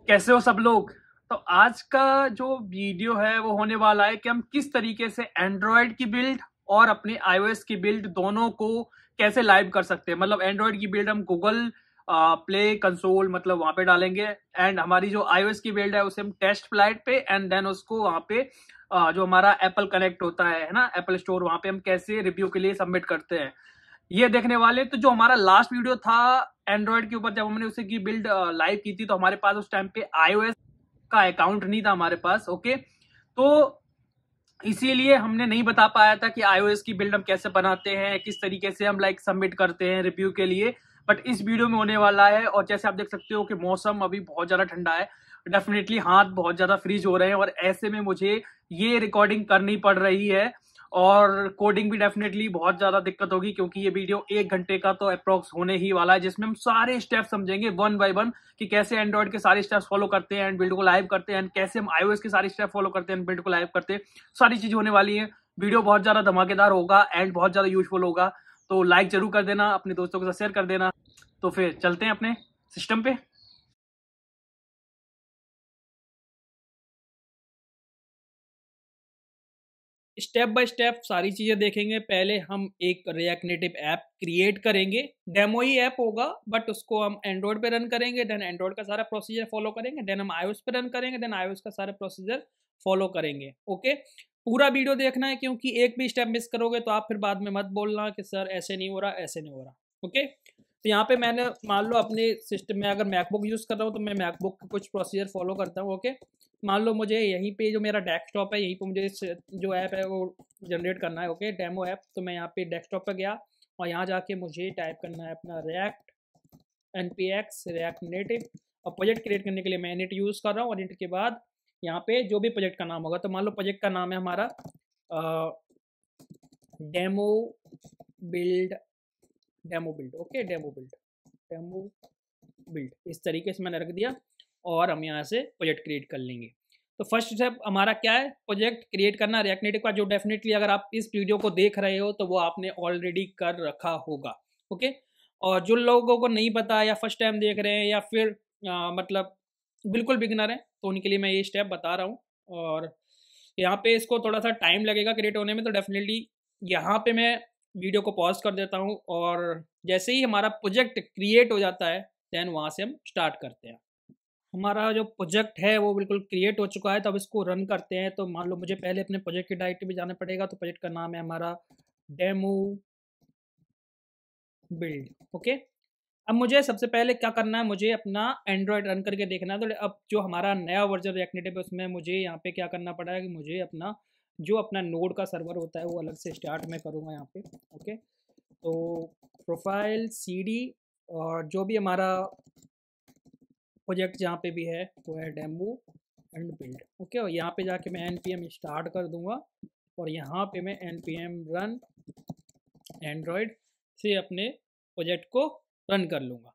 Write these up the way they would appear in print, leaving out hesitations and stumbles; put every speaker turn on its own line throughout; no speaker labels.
कैसे हो सब लोग। तो आज का जो वीडियो है वो होने वाला है कि हम किस तरीके से एंड्रॉयड की बिल्ड और अपने आईओएस की बिल्ड दोनों को कैसे लाइव कर सकते हैं। मतलब एंड्रॉयड की बिल्ड हम गूगल प्ले कंसोल मतलब वहां पे डालेंगे, एंड हमारी जो आईओएस की बिल्ड है उसे हम टेस्ट फ्लाइट पे एंड देन उसको वहां पे जो हमारा एप्पल कनेक्ट होता है ना, एप्पल स्टोर, वहां पे हम कैसे रिव्यू के लिए सबमिट करते हैं ये देखने वाले। तो जो हमारा लास्ट वीडियो था एंड्रॉयड के ऊपर, जब हमने उसे की बिल्ड लाइव की थी, तो हमारे पास उस टाइम पे आईओएस का अकाउंट नहीं था हमारे पास। ओके, तो इसीलिए हमने नहीं बता पाया था कि आईओएस की बिल्ड हम कैसे बनाते हैं, किस तरीके से हम लाइक सबमिट करते हैं रिव्यू के लिए। बट इस वीडियो में होने वाला है। और जैसे आप देख सकते हो कि मौसम अभी बहुत ज्यादा ठंडा है, डेफिनेटली हाथ बहुत ज्यादा फ्रीज हो रहे हैं, और ऐसे में मुझे ये रिकॉर्डिंग करनी पड़ रही है। और कोडिंग भी डेफिनेटली बहुत ज्यादा दिक्कत होगी, क्योंकि ये वीडियो 1 घंटे का तो अप्रोक्स होने ही वाला है, जिसमें हम सारे स्टेप समझेंगे वन बाय वन कि कैसे एंड्रॉइड के सारे स्टेप्स फॉलो करते हैं एंड बिल्ड को लाइव करते हैं, एंड कैसे हम आईओएस के सारे स्टेप फॉलो करते हैं एंड बिल्ड को लाइव करते हैं। सारी चीजें होने वाली है। वीडियो बहुत ज्यादा धमाकेदार होगा एंड बहुत ज्यादा यूजफुल होगा। तो लाइक जरूर कर देना, अपने दोस्तों के साथ शेयर कर देना। तो फिर चलते हैं अपने सिस्टम पे। स्टेप बाय स्टेप सारी चीजें देखेंगे। पहले हम एक रिएक्ट नेटिव ऐप क्रिएट करेंगे, डेमो ही ऐप होगा, बट उसको हम एंड्रॉइड पे रन करेंगे, देन एंड्रॉइड का सारा प्रोसीजर फॉलो करेंगे, देन हम आईओएस पे रन करेंगे, देन आईओएस का सारा प्रोसीजर फॉलो करेंगे। ओके, पूरा वीडियो देखना है, क्योंकि एक भी स्टेप मिस करोगे तो आप फिर बाद में मत बोलना कि सर ऐसे नहीं हो रहा, ऐसे नहीं हो रहा। ओके, तो यहाँ पे मैंने मान लो अपने सिस्टम में अगर मैकबुक यूज़ कर रहा हूँ तो मैं मैकबुक का कुछ प्रोसीजर फॉलो करता हूँ। ओके, मान लो मुझे यहीं पे जो मेरा डेस्कटॉप है, यहीं पे मुझे जो ऐप है वो जनरेट करना है। Okay, demo app. तो मैं यहाँ पे डेस्कटॉप पे गया और यहाँ जाके मुझे टाइप करना है अपना रिएक्ट npx रिएक्ट नेटिव, और प्रोजेक्ट क्रिएट करने के लिए मैं इनिट यूज़ कर रहा हूँ। और इनिट के बाद यहाँ पे जो भी प्रोजेक्ट का नाम होगा, तो मान लो प्रोजेक्ट का नाम है हमारा demo build, demo build. Okay, demo build, demo build, इस तरीके से मैंने रख दिया। और हम यहाँ से प्रोजेक्ट क्रिएट कर लेंगे। तो फर्स्ट स्टेप हमारा क्या है, प्रोजेक्ट क्रिएट करना रिएक्ट नेटिव का, जो डेफिनेटली अगर आप इस वीडियो को देख रहे हो तो वो आपने ऑलरेडी कर रखा होगा। ओके, और जो लोगों को नहीं पता या फर्स्ट टाइम देख रहे हैं या फिर मतलब बिल्कुल बिगिनर है, तो उनके लिए मैं ये स्टेप बता रहा हूँ। और यहाँ पे इसको थोड़ा सा टाइम लगेगा क्रिएट होने में, तो डेफिनेटली यहाँ पे मैं वीडियो को पॉज कर देता हूँ, और जैसे ही हमारा प्रोजेक्ट क्रिएट हो जाता है देन वहाँ से हम स्टार्ट करते हैं। हमारा जो प्रोजेक्ट है वो बिल्कुल क्रिएट हो चुका है, तो अब इसको रन करते हैं। तो मान लो मुझे पहले अपने प्रोजेक्ट की डायरेक्टरी में जाना पड़ेगा, तो प्रोजेक्ट का नाम है हमारा डेमो बिल्ड। ओके, अब मुझे सबसे पहले क्या करना है, मुझे अपना एंड्रॉयड रन करके देखना है। तो अब जो हमारा नया वर्जन रिएक्ट नेटिव है उसमें मुझे यहाँ पे क्या करना पड़ा है कि मुझे अपना जो अपना नोड का सर्वर होता है वो अलग से स्टार्ट में करूँगा यहाँ पे। ओके, तो प्रोफाइल CD, और जो भी हमारा प्रोजेक्ट जहाँ पे भी है वो है डेमो एंड बिल्ड। ओके, और यहाँ पे जाके मैं npm स्टार्ट कर दूंगा, और यहाँ पे मैं npm रन एंड्रॉयड से अपने प्रोजेक्ट को रन कर लूँगा।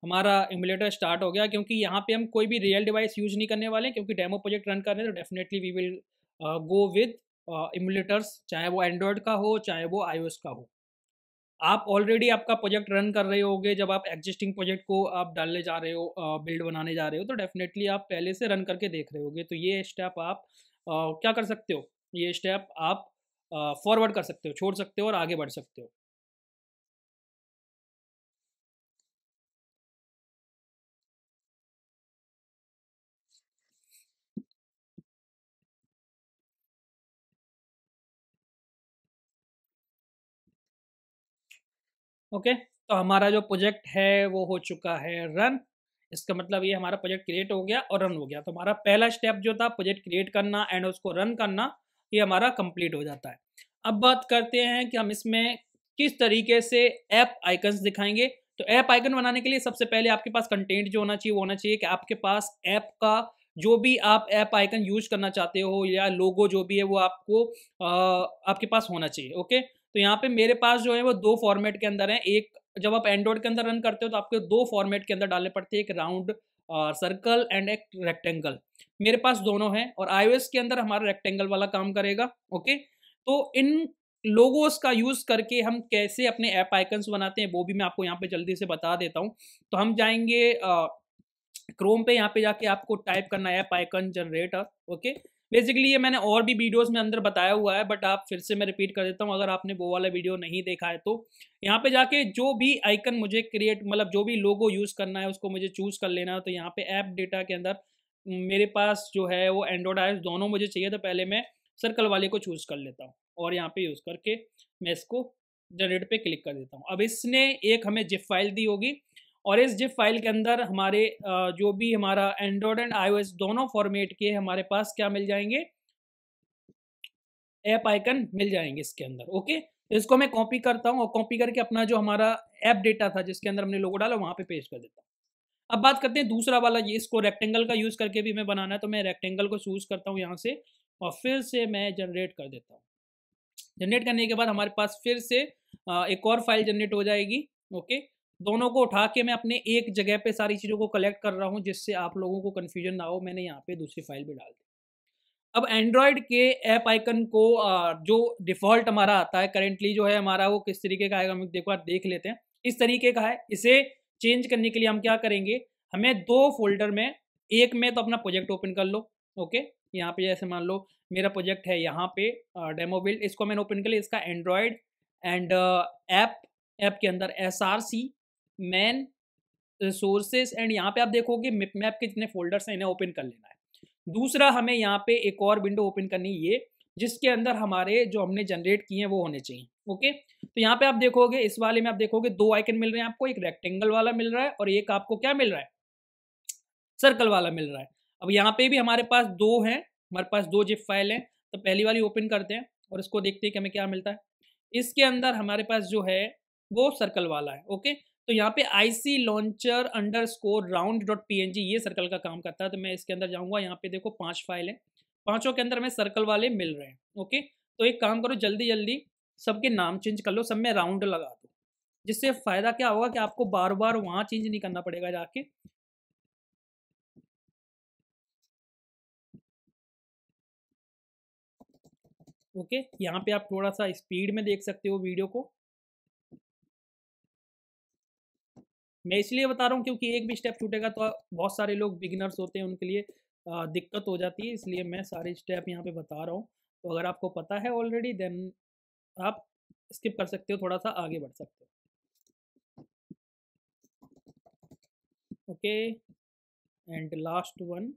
हमारा इमुलेटर स्टार्ट हो गया, क्योंकि यहाँ पे हम कोई भी रियल डिवाइस यूज नहीं करने वाले, क्योंकि डेमो प्रोजेक्ट रन कर रहे हैं। तो definitely we will go with emulators, चाहे वो एंड्रॉयड का हो चाहे वो iOS का हो। आप ऑलरेडी आपका प्रोजेक्ट रन कर रहे होगे, जब आप एग्जिस्टिंग प्रोजेक्ट को आप डालने जा रहे हो, बिल्ड बनाने जा रहे हो, तो डेफिनेटली आप पहले से रन करके देख रहे होगे। तो ये स्टेप आप क्या कर सकते हो, ये स्टेप आप फॉरवर्ड कर सकते हो, छोड़ सकते हो और आगे बढ़ सकते हो। ओके, तो हमारा जो प्रोजेक्ट है वो हो चुका है रन। इसका मतलब ये हमारा प्रोजेक्ट क्रिएट हो गया और रन हो गया। तो हमारा पहला स्टेप जो था प्रोजेक्ट क्रिएट करना एंड उसको रन करना, ये हमारा कंप्लीट हो जाता है। अब बात करते हैं कि हम इसमें किस तरीके से ऐप आइकन्स दिखाएंगे। तो ऐप आइकन बनाने के लिए सबसे पहले आपके पास कंटेंट जो होना चाहिए वो होना चाहिए कि आपके पास ऐप का जो भी आप ऐप आइकन यूज करना चाहते हो या लोगो जो भी है वो आपको आपके पास होना चाहिए। ओके, तो यहाँ पे मेरे पास जो है वो दो फॉर्मेट के अंदर है। एक, जब आप एंड्रॉइड के अंदर रन करते हो तो आपको दो फॉर्मेट के अंदर डालने पड़ते हैं, एक राउंड सर्कल एंड एक रेक्टेंगल। मेरे पास दोनों है, और iOS के अंदर हमारा रेक्टेंगल वाला काम करेगा। ओके, तो इन लोगोस का यूज करके हम कैसे अपने ऐप आइकन्स बनाते हैं वो भी मैं आपको यहाँ पे जल्दी से बता देता हूँ। तो हम जाएंगे क्रोम पे यहाँ पे जाके आपको टाइप करना है app icon generator. Okay, basically ये मैंने और भी वीडियोस में अंदर बताया हुआ है, बट आप फिर से मैं रिपीट कर देता हूँ अगर आपने वो वाला वीडियो नहीं देखा है तो। यहाँ पे जाके जो भी आइकन मुझे क्रिएट, मतलब जो भी लोगो यूज़ करना है उसको मुझे चूज़ कर लेना है। तो यहाँ पे ऐप डेटा के अंदर मेरे पास जो है वो एंड्रॉयड आईओएस दोनों मुझे चाहिए, तो पहले मैं सर्कल वाले को चूज़ कर लेता हूँ और यहाँ पे यूज़ करके मैं इसको जनरेट पे क्लिक कर देता हूँ। अब इसने एक हमें जिप फाइल दी होगी और इस जिप फाइल के अंदर हमारे जो भी हमारा एंड्रॉयड एंड आईओएस दोनों फॉर्मेट के हमारे पास क्या मिल जाएंगे, ऐप आइकन मिल जाएंगे इसके अंदर। ओके, तो इसको मैं कॉपी करता हूँ और कॉपी करके अपना जो हमारा ऐप डेटा था जिसके अंदर हमने लोगो डाला वहाँ पे पेस्ट कर देता हूँ। अब बात करते हैं दूसरा वाला, ये इसको रेक्टेंगल का यूज़ करके भी मैं बनाना है, तो मैं रेक्टेंगल को चूज़ करता हूँ यहाँ से और फिर से मैं जनरेट कर देता हूँ। जनरेट करने के बाद हमारे पास फिर से एक और फाइल जनरेट हो जाएगी। ओके, दोनों को उठा के मैं अपने एक जगह पे सारी चीज़ों को कलेक्ट कर रहा हूँ जिससे आप लोगों को कन्फ्यूजन ना हो। मैंने यहाँ पे दूसरी फाइल भी डाल दी। अब एंड्रॉयड के ऐप आइकन को जो डिफ़ॉल्ट हमारा आता है करेंटली जो है हमारा, वो किस तरीके का आएगा हम देखो, आप देख लेते हैं। इस तरीके का है। इसे चेंज करने के लिए हम क्या करेंगे, हमें 2 फ़ोल्डर में, एक में तो अपना प्रोजेक्ट ओपन कर लो। ओके, यहाँ पे जैसे मान लो मेरा प्रोजेक्ट है यहाँ पे डेमो बिल्ड, इसको मैंने ओपन कर लिया। इसका एंड्रॉयड एंड ऐप के अंदर SRC मैन सोर्सेस एंड यहाँ पे आप देखोगे मैप के जितने फ़ोल्डर्स हैं इन्हें ओपन कर लेना है। दूसरा हमें यहाँ पे एक और विंडो ओपन करनी है ये, जिसके अंदर हमारे जो हमने जनरेट किए हैं वो होने चाहिए। ओके, तो यहाँ पे आप देखोगे इस वाले में आप देखोगे 2 आइकन मिल रहे हैं आपको, एक रेक्टेंगल वाला मिल रहा है और एक आपको क्या मिल रहा है, सर्कल वाला मिल रहा है। अब यहाँ पे भी हमारे पास 2 हैं, हमारे पास 2 जिप फाइल हैं। तो पहली वाली ओपन करते हैं और इसको देखते हैं कि हमें क्या मिलता है। इसके अंदर हमारे पास जो है वो सर्कल वाला है। ओके, तो यहाँ पे IC launcher underscore round dot PNG ये सर्कल का काम करता है। तो मैं इसके अंदर जाऊँगा, यहाँ पे देखो 5 फाइल हैं, पाँचों के अंदर हमें सर्कल वाले मिल रहे हैं। ओके, तो एक काम करो जल्दी जल्दी सबके नाम चेंज कर लो, सब में राउंड लगा दो, जिससे फ़ायदा क्या होगा कि आपको बार बार वहाँ चेंज नहीं करना पड़ेगा जाके। ओके, यहाँ पे आप थोड़ा सा स्पीड में देख सकते हो वीडियो को। मैं इसलिए बता रहा हूँ क्योंकि एक भी स्टेप छूटेगा तो बहुत सारे लोग बिगिनर्स होते हैं, उनके लिए दिक्कत हो जाती है, इसलिए मैं सारे स्टेप यहाँ पे बता रहा हूँ। तो अगर आपको पता है ऑलरेडी देन आप स्किप कर सकते हो, थोड़ा सा आगे बढ़ सकते हो। ओके, एंड लास्ट वन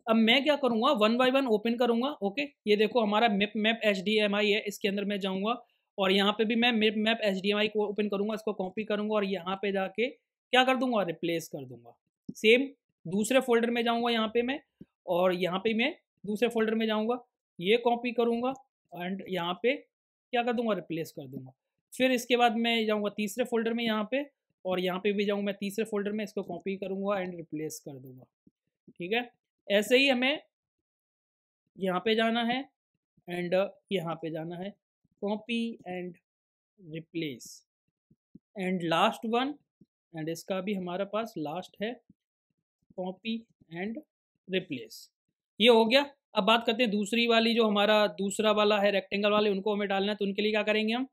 अब मैं क्या करूँगा, 1 बाय 1 ओपन करूँगा। ओके, ये देखो हमारा मैप HDMI है, इसके अंदर मैं जाऊँगा और यहाँ पे भी मैं मैप HDMI को ओपन करूँगा, इसको कॉपी करूँगा और यहाँ पे जाके क्या कर दूँगा, रिप्लेस कर दूँगा। सेम दूसरे फ़ोल्डर में जाऊँगा यहाँ पे मैं, और यहाँ पे मैं दूसरे फ़ोल्डर में जाऊँगा, ये कॉपी करूँगा एंड यहाँ पे क्या कर दूँगा, रिप्लेस कर दूँगा। फिर इसके बाद मैं जाऊँगा तीसरे फ़ोल्डर में यहाँ पे, और यहाँ पे भी जाऊँगा मैं तीसरे फ़ोल्डर में, इसको कॉपी करूँगा एंड रिप्लेस कर दूँगा। ठीक है, ऐसे ही हमें यहाँ पे जाना है एंड यहाँ पे जाना है, copy and replace and last one, and इसका भी हमारे पास लास्ट है, कॉपी एंड रिप्लेस। ये हो गया। अब बात करते हैं दूसरी वाली, जो हमारा दूसरा वाला है रेक्टेंगल वाले, उनको हमें डालना है। तो उनके लिए क्या करेंगे हम,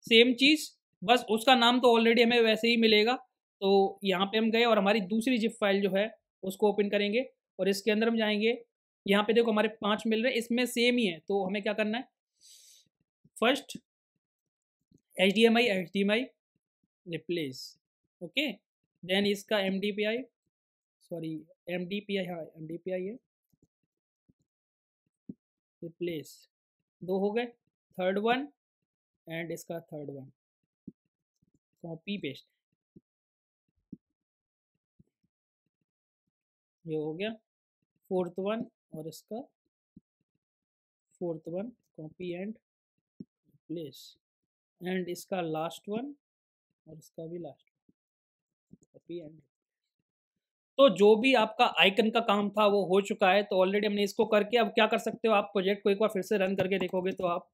सेम चीज़, बस उसका नाम तो ऑलरेडी हमें वैसे ही मिलेगा। तो यहाँ पे हम गए और हमारी दूसरी जिप फाइल जो है उसको ओपन करेंगे और इसके अंदर हम जाएंगे। यहाँ पे देखो हमारे 5 मिल रहे हैं, इसमें सेम ही है। तो हमें क्या करना है, first HDMI replace. Okay, then इसका MDPI, सॉरी MDPI, हाँ MDPI है, रिप्लेस। 2 हो गए, थर्ड वन एंड इसका थर्ड वन, कॉपी पेस्ट, ये हो गया फोर्थ वन, और इसका fourth one, copy and replace and इसका लास्ट वन और इसका भी लास्ट कॉपी एंड। तो जो भी आपका आइकन का काम था वो हो चुका है। तो ऑलरेडी हमने इसको करके, अब क्या कर सकते हो, आप प्रोजेक्ट को एक बार फिर से रन करके देखोगे तो आप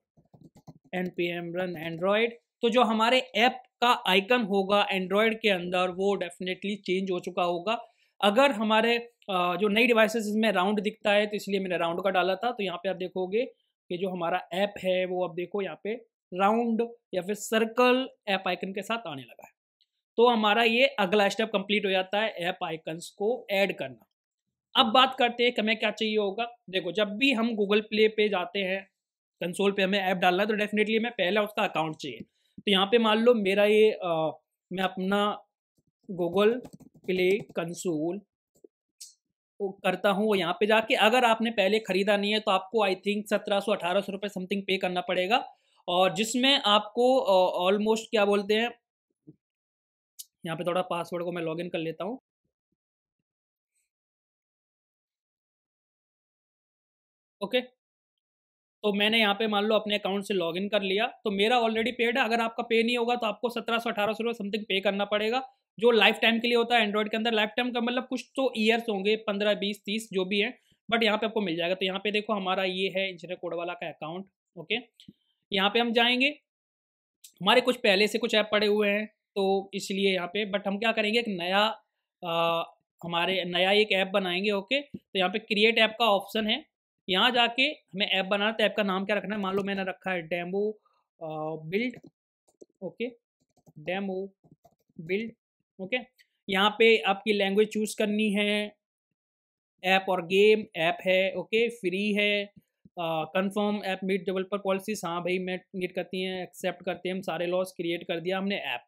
npm run एंड्रॉयड, तो जो हमारे ऐप का आइकन होगा एंड्रॉयड के अंदर वो डेफिनेटली चेंज हो चुका होगा। अगर हमारे जो नई डिवाइसेस इसमें राउंड दिखता है तो इसलिए मैंने राउंड का डाला था। तो यहाँ पे आप देखोगे कि जो हमारा ऐप है वो अब देखो यहाँ पे राउंड या फिर सर्कल ऐप आइकन के साथ आने लगा है। तो हमारा ये अगला स्टेप कंप्लीट हो जाता है ऐप आइकन्स को ऐड करना। अब बात करते हैं कि हमें क्या चाहिए होगा। देखो, जब भी हम गूगल प्ले पे जाते हैं, कंसोल पे हमें ऐप डालना है, तो डेफिनेटली हमें पहला उसका अकाउंट चाहिए। तो यहाँ पे मान लो मेरा ये मैं अपना गूगल प्ले कंसोल करता हूँ, यहाँ पे जाके अगर आपने पहले खरीदा नहीं है तो आपको आई थिंक 1700-1800 रुपये समथिंग पे करना पड़ेगा, और जिसमें आपको ऑलमोस्ट क्या बोलते हैं, यहाँ पे थोड़ा पासवर्ड को मैं लॉगिन कर लेता हूँ। ओके, तो मैंने यहाँ पे मान लो अपने अकाउंट से लॉगिन कर लिया, तो मेरा ऑलरेडी पेड है। अगर आपका पे नहीं होगा तो आपको 1700-1800 रुपये समथिंग पे करना पड़ेगा, जो लाइफ टाइम के लिए होता है एंड्रॉइड के अंदर। लाइफ टाइम का मतलब कुछ तो ईयर्स होंगे, 15, 20, 30 जो भी है, बट यहाँ पे आपको मिल जाएगा। तो यहाँ पे देखो हमारा ये है इंजीनियर कोड वाला का अकाउंट। ओके, यहाँ पे हम जाएंगे, हमारे कुछ पहले से कुछ ऐप पड़े हुए हैं तो इसलिए यहाँ पे, बट हम क्या करेंगे, एक नया हमारे नया एक ऐप बनाएंगे। ओके, तो यहाँ पे क्रिएट ऐप का ऑप्शन है, यहाँ जाके हमें ऐप बनाना। तो ऐप का नाम क्या रखना है, मान लो मैंने रखा है demo build. Okay, demo build. Okay, यहाँ पे आपकी लैंग्वेज चूज करनी है, ऐप और गेम ऐप है। ओके, फ्री है, confirm app meet developer policies, हाँ भाई मैं मीट करती हैं, एक्सेप्ट करते हैं हम सारे लॉस। क्रिएट कर दिया हमने ऐप।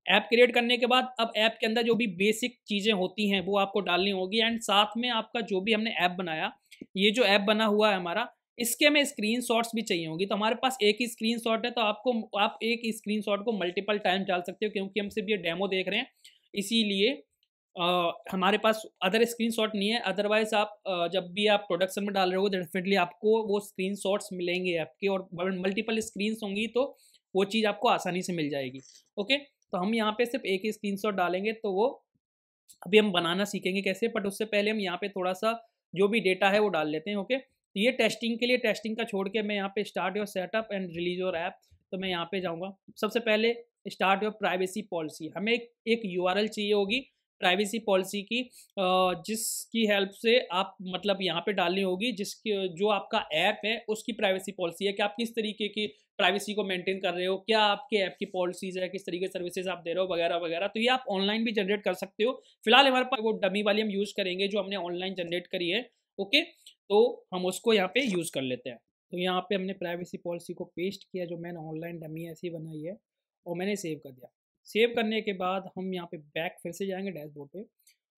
ऐप क्रिएट करने के बाद अब ऐप के अंदर जो भी बेसिक चीज़ें होती हैं वो आपको डालनी होगी, एंड साथ में आपका जो भी हमने ऐप बनाया, ये जो ऐप बना हुआ है हमारा, इसके हमें स्क्रीनशॉट्स भी चाहिए होंगी। तो हमारे पास एक ही स्क्रीनशॉट है, तो आप एक ही स्क्रीनशॉट को मल्टीपल टाइम डाल सकते हो, क्योंकि हम सिर्फ ये डेमो देख रहे हैं, इसीलिए हमारे पास अदर स्क्रीनशॉट नहीं है। अदरवाइज आप जब भी आप प्रोडक्शन में डाल रहे हो तो डेफिनेटली आपको वो स्क्रीनशॉट्स मिलेंगे आपके, और मल्टीपल स्क्रीन्स होंगी तो वो चीज़ आपको आसानी से मिल जाएगी। ओके, तो हम यहाँ पे सिर्फ एक ही स्क्रीनशॉट डालेंगे, तो वो अभी हम बनाना सीखेंगे कैसे, बट उससे पहले हम यहाँ पे थोड़ा सा जो भी डेटा है वो डाल लेते हैं। ओके, तो ये टेस्टिंग के लिए, टेस्टिंग का छोड़ के मैं यहाँ पे start your setup and release your app, तो मैं यहाँ पे जाऊँगा। सबसे पहले स्टार्ट योर प्राइवेसी पॉलिसी, हमें एक यूआरएल चाहिए होगी प्राइवेसी पॉलिसी की, जिसकी हेल्प से आप मतलब यहाँ पे डालनी होगी, जिसकी जो आपका ऐप है उसकी प्राइवेसी पॉलिसी है कि आप किस तरीके की प्राइवेसी को मेंटेन कर रहे हो, क्या आपके ऐप की पॉलिसीज है, किस तरीके की सर्विसेज आप दे रहे हो, वगैरह वगैरह। तो ये आप ऑनलाइन भी जनरेट कर सकते हो। फिलहाल हमारे पास वो डमी वाली हम यूज़ करेंगे जो हमने ऑनलाइन जनरेट करी है। ओके, तो हम उसको यहाँ पे यूज़ कर लेते हैं। तो यहाँ पे हमने प्राइवेसी पॉलिसी को पेस्ट किया, जो मैंने ऑनलाइन डमी ऐसी बनाई है, और मैंने सेव कर दिया। सेव करने के बाद हम यहाँ पे बैक फिर से जाएंगे डैशबोर्ड पे,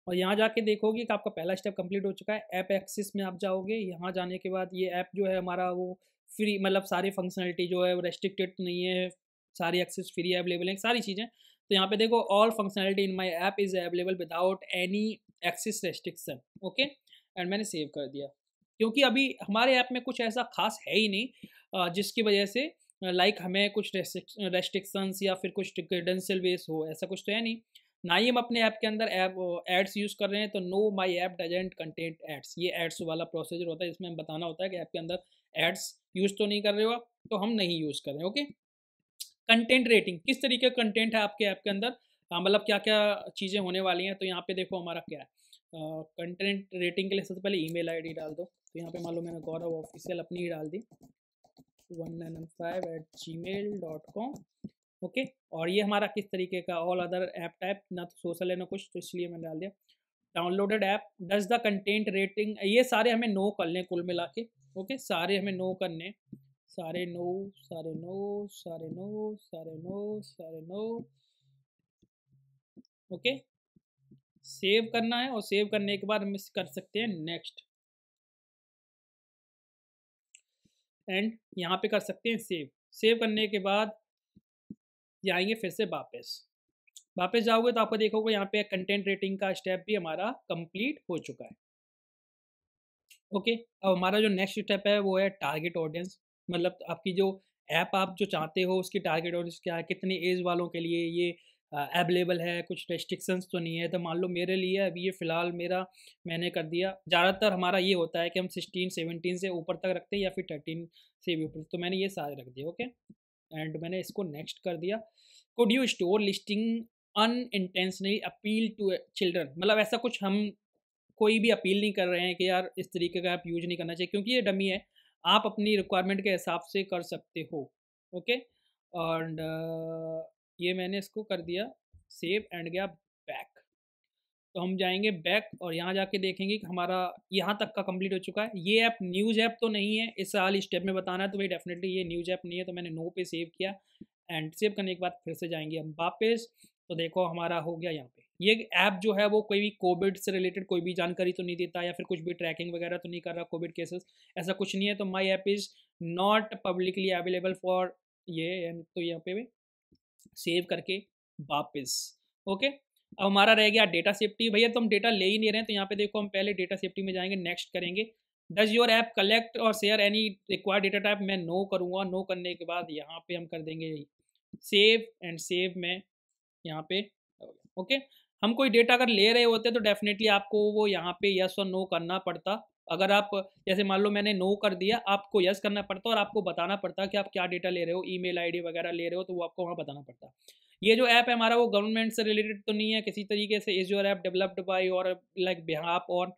और यहाँ जाके देखोगे कि आपका पहला स्टेप कंप्लीट हो चुका है। ऐप एक्सेस में आप जाओगे, यहाँ जाने के बाद ये ऐप जो है हमारा वो फ्री, मतलब सारी फंक्शनलिटी जो है वो रेस्ट्रिक्टेड नहीं है, सारी एक्सेस फ्री अवेलेबल है, सारी चीज़ें। तो यहाँ पे देखो, all functionality in my app is available without any access restriction. Okay, and मैंने सेव कर दिया, क्योंकि अभी हमारे ऐप में कुछ ऐसा खास है ही नहीं जिसकी वजह से लाइक हमें कुछ रेस्ट्रिक्शंस या फिर कुछ क्रेडेंशियल बेस हो, ऐसा कुछ तो है नहीं। ना ही हम अपने ऐप के अंदर ऐप एड्स यूज़ कर रहे हैं, तो no my app doesn't content ads, ये एड्स वाला प्रोसीजर होता है, इसमें हम बताना होता है कि ऐप के अंदर एड्स यूज़ तो नहीं कर रहे हो आप, तो हम नहीं यूज़ कर रहे हैं। ओके, कंटेंट रेटिंग, किस तरीके का कंटेंट है आपके ऐप के अंदर, मतलब क्या क्या चीज़ें होने वाली हैं। तो यहाँ पे देखो हमारा क्या है, कंटेंट रेटिंग के लिए सबसे पहले ईमेल आईडी डाल दो। तो यहाँ पे मान लो मैंने गौरव ऑफिशियल अपनी ही डाल दी, 1995@gmail.com। ओके, और ये हमारा किस तरीके का, ऑल अदर ऐप टाइप, ना तो सोशल है ना कुछ, तो इसलिए मैंने डाल दिया। Downloaded app, does the content rating, ये सारे हमें नो कर लें कुल मिला के। ओके, सारे हमें नो करने, सारे नो, सारे नो, सारे नो, सारे नो, सारे नो। ओके, सेव करना है, और सेव करने के बाद हम कर सकते हैं नेक्स्ट, एंड यहाँ पे कर सकते हैं सेव। सेव करने के बाद जाएंगे फिर से वापस जाओगे तो आपको देखोगे यहाँ पे कंटेंट रेटिंग का स्टेप भी हमारा कंप्लीट हो चुका है। ओके, अब हमारा जो नेक्स्ट स्टेप है वो है टारगेट ऑडियंस, मतलब आपकी जो ऐप आप जो चाहते हो उसकी टारगेट ऑडियंस क्या है, कितनी एज वालों के लिए ये अवेलेबल है, कुछ रेस्ट्रिक्शंस तो नहीं है। तो मान लो मेरे लिए अभी ये फ़िलहाल मेरा मैंने कर दिया, ज़्यादातर हमारा ये होता है कि हम 16-17 से ऊपर तक रखते हैं या फिर 13 से भी ऊपर, तो मैंने ये सारे रख दिए। ओके, एंड मैंने इसको नेक्स्ट कर दिया। Could you store listing unintentionally appeal to children, मतलब ऐसा कुछ हम कोई भी अपील नहीं कर रहे हैं कि यार इस तरीके का आप यूज नहीं करना चाहिए, क्योंकि ये डमी है, आप अपनी रिक्वायरमेंट के हिसाब से कर सकते हो। ओके, और ये मैंने इसको कर दिया, सेव एंड गया बैक। तो हम जाएंगे बैक और यहाँ जाके देखेंगे कि हमारा यहाँ तक का कंप्लीट हो चुका है। ये ऐप न्यूज़ ऐप तो नहीं है, इस साल स्टेप में बताना है, तो भाई डेफिनेटली ये न्यूज़ ऐप नहीं है, तो मैंने नो पे सेव किया। एंड सेव करने के बाद फिर से जाएंगे हम वापस, तो देखो हमारा हो गया यहाँ पे। ये ऐप जो है वो कोई भी कोविड से रिलेटेड कोई भी जानकारी तो नहीं देता, या फिर कुछ भी ट्रैकिंग वगैरह तो नहीं कर रहा कोविड केसेस, ऐसा कुछ नहीं है। तो माई app is not publicly available for ये, तो यहाँ पे सेव करके वापस। ओके, अब हमारा रह गया डेटा सेफ्टी। भैया तो हम डेटा ले ही नहीं रहे हैं, तो यहाँ पे देखो हम पहले डेटा सेफ्टी में जाएंगे, नेक्स्ट करेंगे। डज योर ऐप कलेक्ट और share any required data type, मैं नो करूँगा। नो करने के बाद यहाँ पे हम कर देंगे सेव, एंड सेव में यहाँ पे ओके। हम कोई डेटा अगर ले रहे होते तो डेफिनेटली आपको वो यहाँ पे यस और नो करना पड़ता। अगर आप जैसे मान लो मैंने नो कर दिया, आपको यस करना पड़ता और आपको बताना पड़ता कि आप क्या डेटा ले रहे हो, ईमेल आईडी वगैरह ले रहे हो, तो वो आपको वहाँ बताना पड़ता। ये जो ऐप है हमारा वो गवर्नमेंट से रिलेटेड तो नहीं है किसी तरीके से। Is your app developed by और लाइक बिहाफ और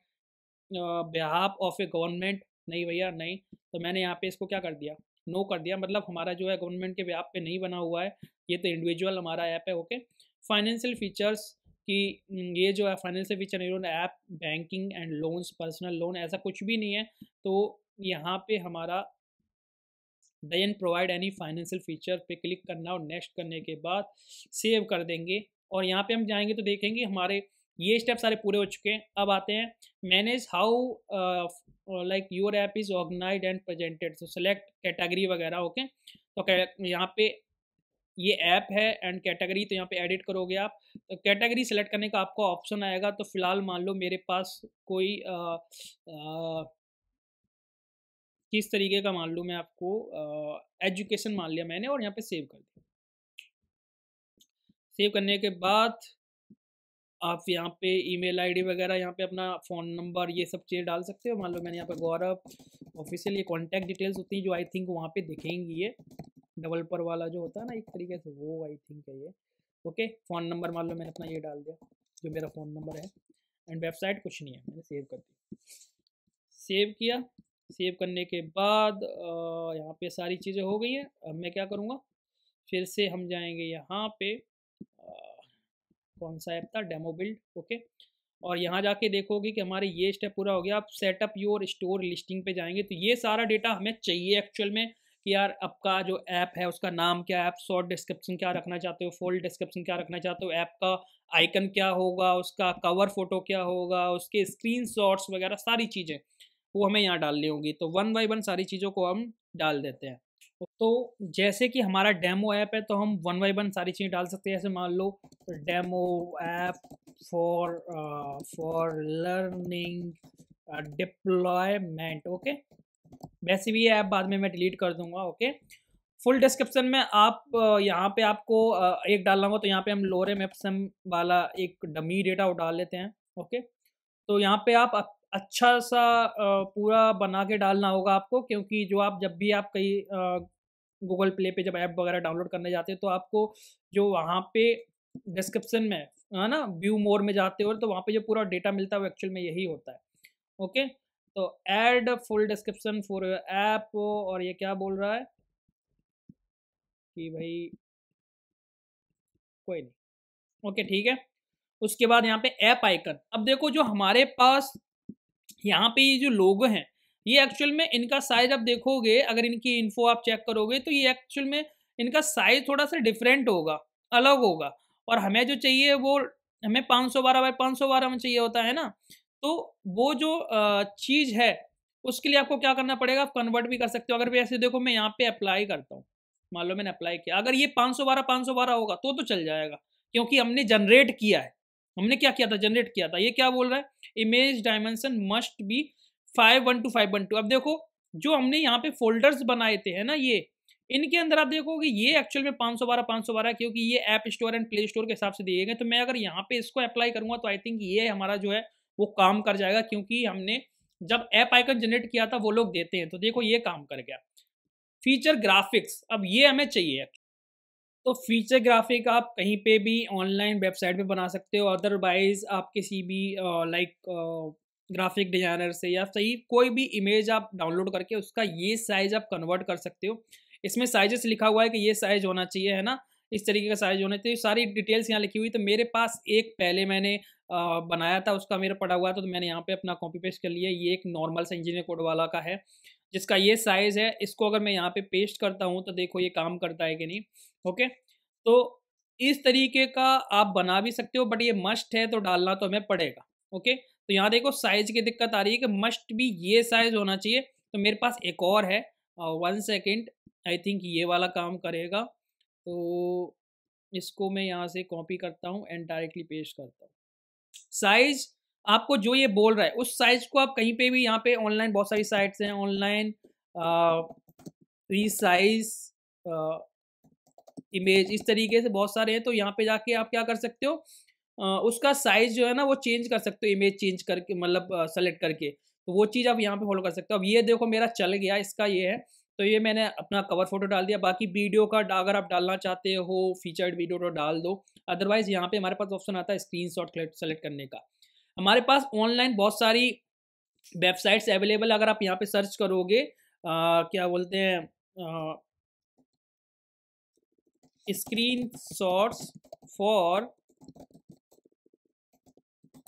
बिहाफ ऑफ ए गवर्नमेंट, नहीं भैया नहीं। तो मैंने यहाँ पे इसको क्या कर दिया, नो कर दिया, मतलब हमारा जो है गवर्नमेंट के बिहाफ पे नहीं बना हुआ है, ये तो इंडिविजुअल हमारा ऐप है। ओके, फाइनेंशियल फीचर्स कि ये जो है financial feature app banking and loans, personal loan, ऐसा कुछ भी नहीं है। तो यहाँ पे हमारा doesn't provide any financial feature पे क्लिक करना और नेक्स्ट करने के बाद सेव कर देंगे। और यहाँ पे हम जाएंगे तो देखेंगे हमारे ये स्टेप सारे पूरे हो चुके हैं। अब आते हैं manage how like your app is organized and presented, तो सेलेक्ट कैटेगरी वगैरह। ओके, तो यहाँ पे ये ऐप है एंड कैटेगरी, तो यहाँ पे एडिट करोगे आप, तो कैटेगरी सेलेक्ट करने का आपको ऑप्शन आएगा। तो फिलहाल मान लो मेरे पास कोई किस तरीके का मान लो मैं आपको एजुकेशन मान लिया मैंने, और यहाँ पे सेव कर दिया। सेव करने के बाद आप यहाँ पे ईमेल आईडी वगैरह, यहाँ पे अपना फ़ोन नंबर, ये सब चीज़ डाल सकते हो। मान लो मैंने यहाँ पे गौरव ऑफिशियल, ये कॉन्टैक्ट डिटेल्स होती हैं जो आई थिंक वहाँ पे दिखेंगी, ये डेवलपर वाला जो होता है ना एक तरीके से, वो आई थिंक है ये। ओके, फ़ोन नंबर मान लो मैंने अपना ये डाल दिया जो मेरा फ़ोन नंबर है, एंड वेबसाइट कुछ नहीं है, मैंने सेव कर दी। सेव किया, सेव करने के बाद यहाँ पे सारी चीज़ें हो गई हैं। अब मैं क्या करूँगा, फिर से हम जाएंगे यहाँ पे, कौन सा ऐप था, डेमो बिल्ड। ओके, और यहाँ जाके देखोगे कि हमारे ये स्टेप पूरा हो गया। आप सेटअप योर स्टोर लिस्टिंग पे जाएंगे, तो ये सारा डेटा हमें चाहिए एक्चुअल में कि यार आपका जो ऐप है उसका नाम क्या है, आप शॉर्ट डिस्क्रिप्शन क्या रखना चाहते हो, फुल डिस्क्रिप्शन क्या रखना चाहते हो, ऐप का आइकन क्या होगा, उसका कवर फोटो क्या होगा, उसके स्क्रीनशॉट्स वगैरह सारी चीज़ें वो हमें यहाँ डालनी होगी। तो वन बाय वन सारी चीज़ों को हम डाल देते हैं। तो जैसे कि हमारा डेमो ऐप है तो हम वन बाय वन सारी चीज़ें डाल सकते हैं। जैसे मान लो demo app for learning deployment. Okay, वैसे भी ये ऐप बाद में मैं डिलीट कर दूंगा। ओके, फुल डिस्क्रिप्शन में आप यहाँ पे आपको एक डालना होगा, तो यहाँ पे हम लोरेम एप्सम वाला एक डमी डेटा डाल लेते हैं। ओके, तो यहाँ पे आप अच्छा सा पूरा बना के डालना होगा आपको, क्योंकि जो आप जब भी आप कहीं गूगल प्ले पे जब ऐप वगैरह डाउनलोड करने जाते हैं तो आपको जो वहाँ पे डिस्क्रिप्शन में है ना, व्यू मोर में जाते हो तो वहाँ पे जो पूरा डेटा मिलता है वो एक्चुअल में यही होता है। ओके, तो add full description for app, और ये क्या बोल रहा है कि भाई कोई नहीं। ओके ठीक है, उसके बाद यहाँ पे ऐप आइकन। अब देखो जो हमारे पास यहाँ पे ये जो लोगो हैं, ये एक्चुअल में इनका साइज आप देखोगे, अगर इनकी इन्फो आप चेक करोगे तो ये एक्चुअल में इनका साइज थोड़ा सा डिफरेंट होगा, अलग होगा। और हमें जो चाहिए वो हमें 512 बाई 512 में चाहिए होता है ना। तो वो जो चीज़ है उसके लिए आपको क्या करना पड़ेगा, आप कन्वर्ट भी कर सकते हो। अगर वैसे देखो मैं यहाँ पे अप्लाई करता हूँ, मान लो मैंने अप्लाई किया, अगर ये 512 होगा तो चल जाएगा, क्योंकि हमने जनरेट किया है। हमने क्या किया था, जनरेट किया था। ये क्या बोल रहा है, इमेज डायमेंशन मस्ट बी 512 अब देखो जो हमने यहाँ पे फोल्डर्स बनाए थे है ना, ये इनके अंदर आप देखोगे ये एक्चुअल में 512 क्योंकि ये app store and play store के हिसाब से दिए गए। तो मैं अगर यहाँ पे इसको अप्लाई करूंगा तो आई थिंक ये हमारा जो है वो काम कर जाएगा, क्योंकि हमने जब ऐप आइकन जनरेट किया था वो लोग देते हैं। तो देखो ये काम कर गया। फीचर ग्राफिक्स, अब ये हमें चाहिए। तो फीचर ग्राफिक आप कहीं पे भी ऑनलाइन वेबसाइट पे बना सकते हो, अदरवाइज आप किसी भी लाइक ग्राफिक डिजाइनर से या सही कोई भी इमेज आप डाउनलोड करके उसका ये साइज आप कन्वर्ट कर सकते हो। इसमें साइजेस लिखा हुआ है कि ये साइज होना चाहिए है ना, इस तरीके का साइज होना चाहिए। सारी डिटेल्स यहाँ लिखी हुई। तो मेरे पास एक पहले मैंने बनाया था, उसका मेरा पड़ा हुआ था, तो मैंने यहाँ पे अपना कॉपी पेस्ट कर लिया। ये एक नॉर्मल सा इंजीनियर कोड वाला का है, जिसका ये साइज़ है। इसको अगर मैं यहाँ पे पेस्ट करता हूँ तो देखो ये काम करता है कि नहीं। ओके, तो इस तरीके का आप बना भी सकते हो, बट ये मस्ट है तो डालना तो हमें पड़ेगा। ओके, तो यहाँ देखो साइज़ की दिक्कत आ रही है कि मस्ट भी ये साइज़ होना चाहिए। तो मेरे पास एक और है, 1 सेकंड, आई थिंक ये वाला काम करेगा। तो इसको मैं यहाँ से कॉपी करता हूँ एंड डायरेक्टली पेस्ट करता हूँ। साइज़ आपको जो ये बोल रहा है उस साइज़ को आप कहीं पे भी, यहाँ पे ऑनलाइन बहुत सारी साइट्स हैं, ऑनलाइन रीसाइज़ इमेज, इस तरीके से बहुत सारे हैं। तो यहाँ पे जाके आप क्या कर सकते हो, उसका साइज़ जो है ना वो चेंज कर सकते हो, इमेज चेंज करके, मतलब सेलेक्ट करके। तो वो चीज़ आप यहाँ पे फॉलो कर सकते हो। अब ये देखो मेरा चल गया, इसका ये है। तो ये मैंने अपना कवर फ़ोटो डाल दिया। बाकी वीडियो का अगर आप डालना चाहते हो फीचर्ड वीडियो तो डाल दो। अदरवाइज़ यहाँ पे हमारे पास ऑप्शन आता है स्क्रीनशॉट सेलेक्ट करने का। हमारे पास ऑनलाइन बहुत सारी वेबसाइट्स अवेलेबल, अगर आप यहाँ पे सर्च करोगे क्या बोलते हैं, स्क्रीनशॉट्स फॉर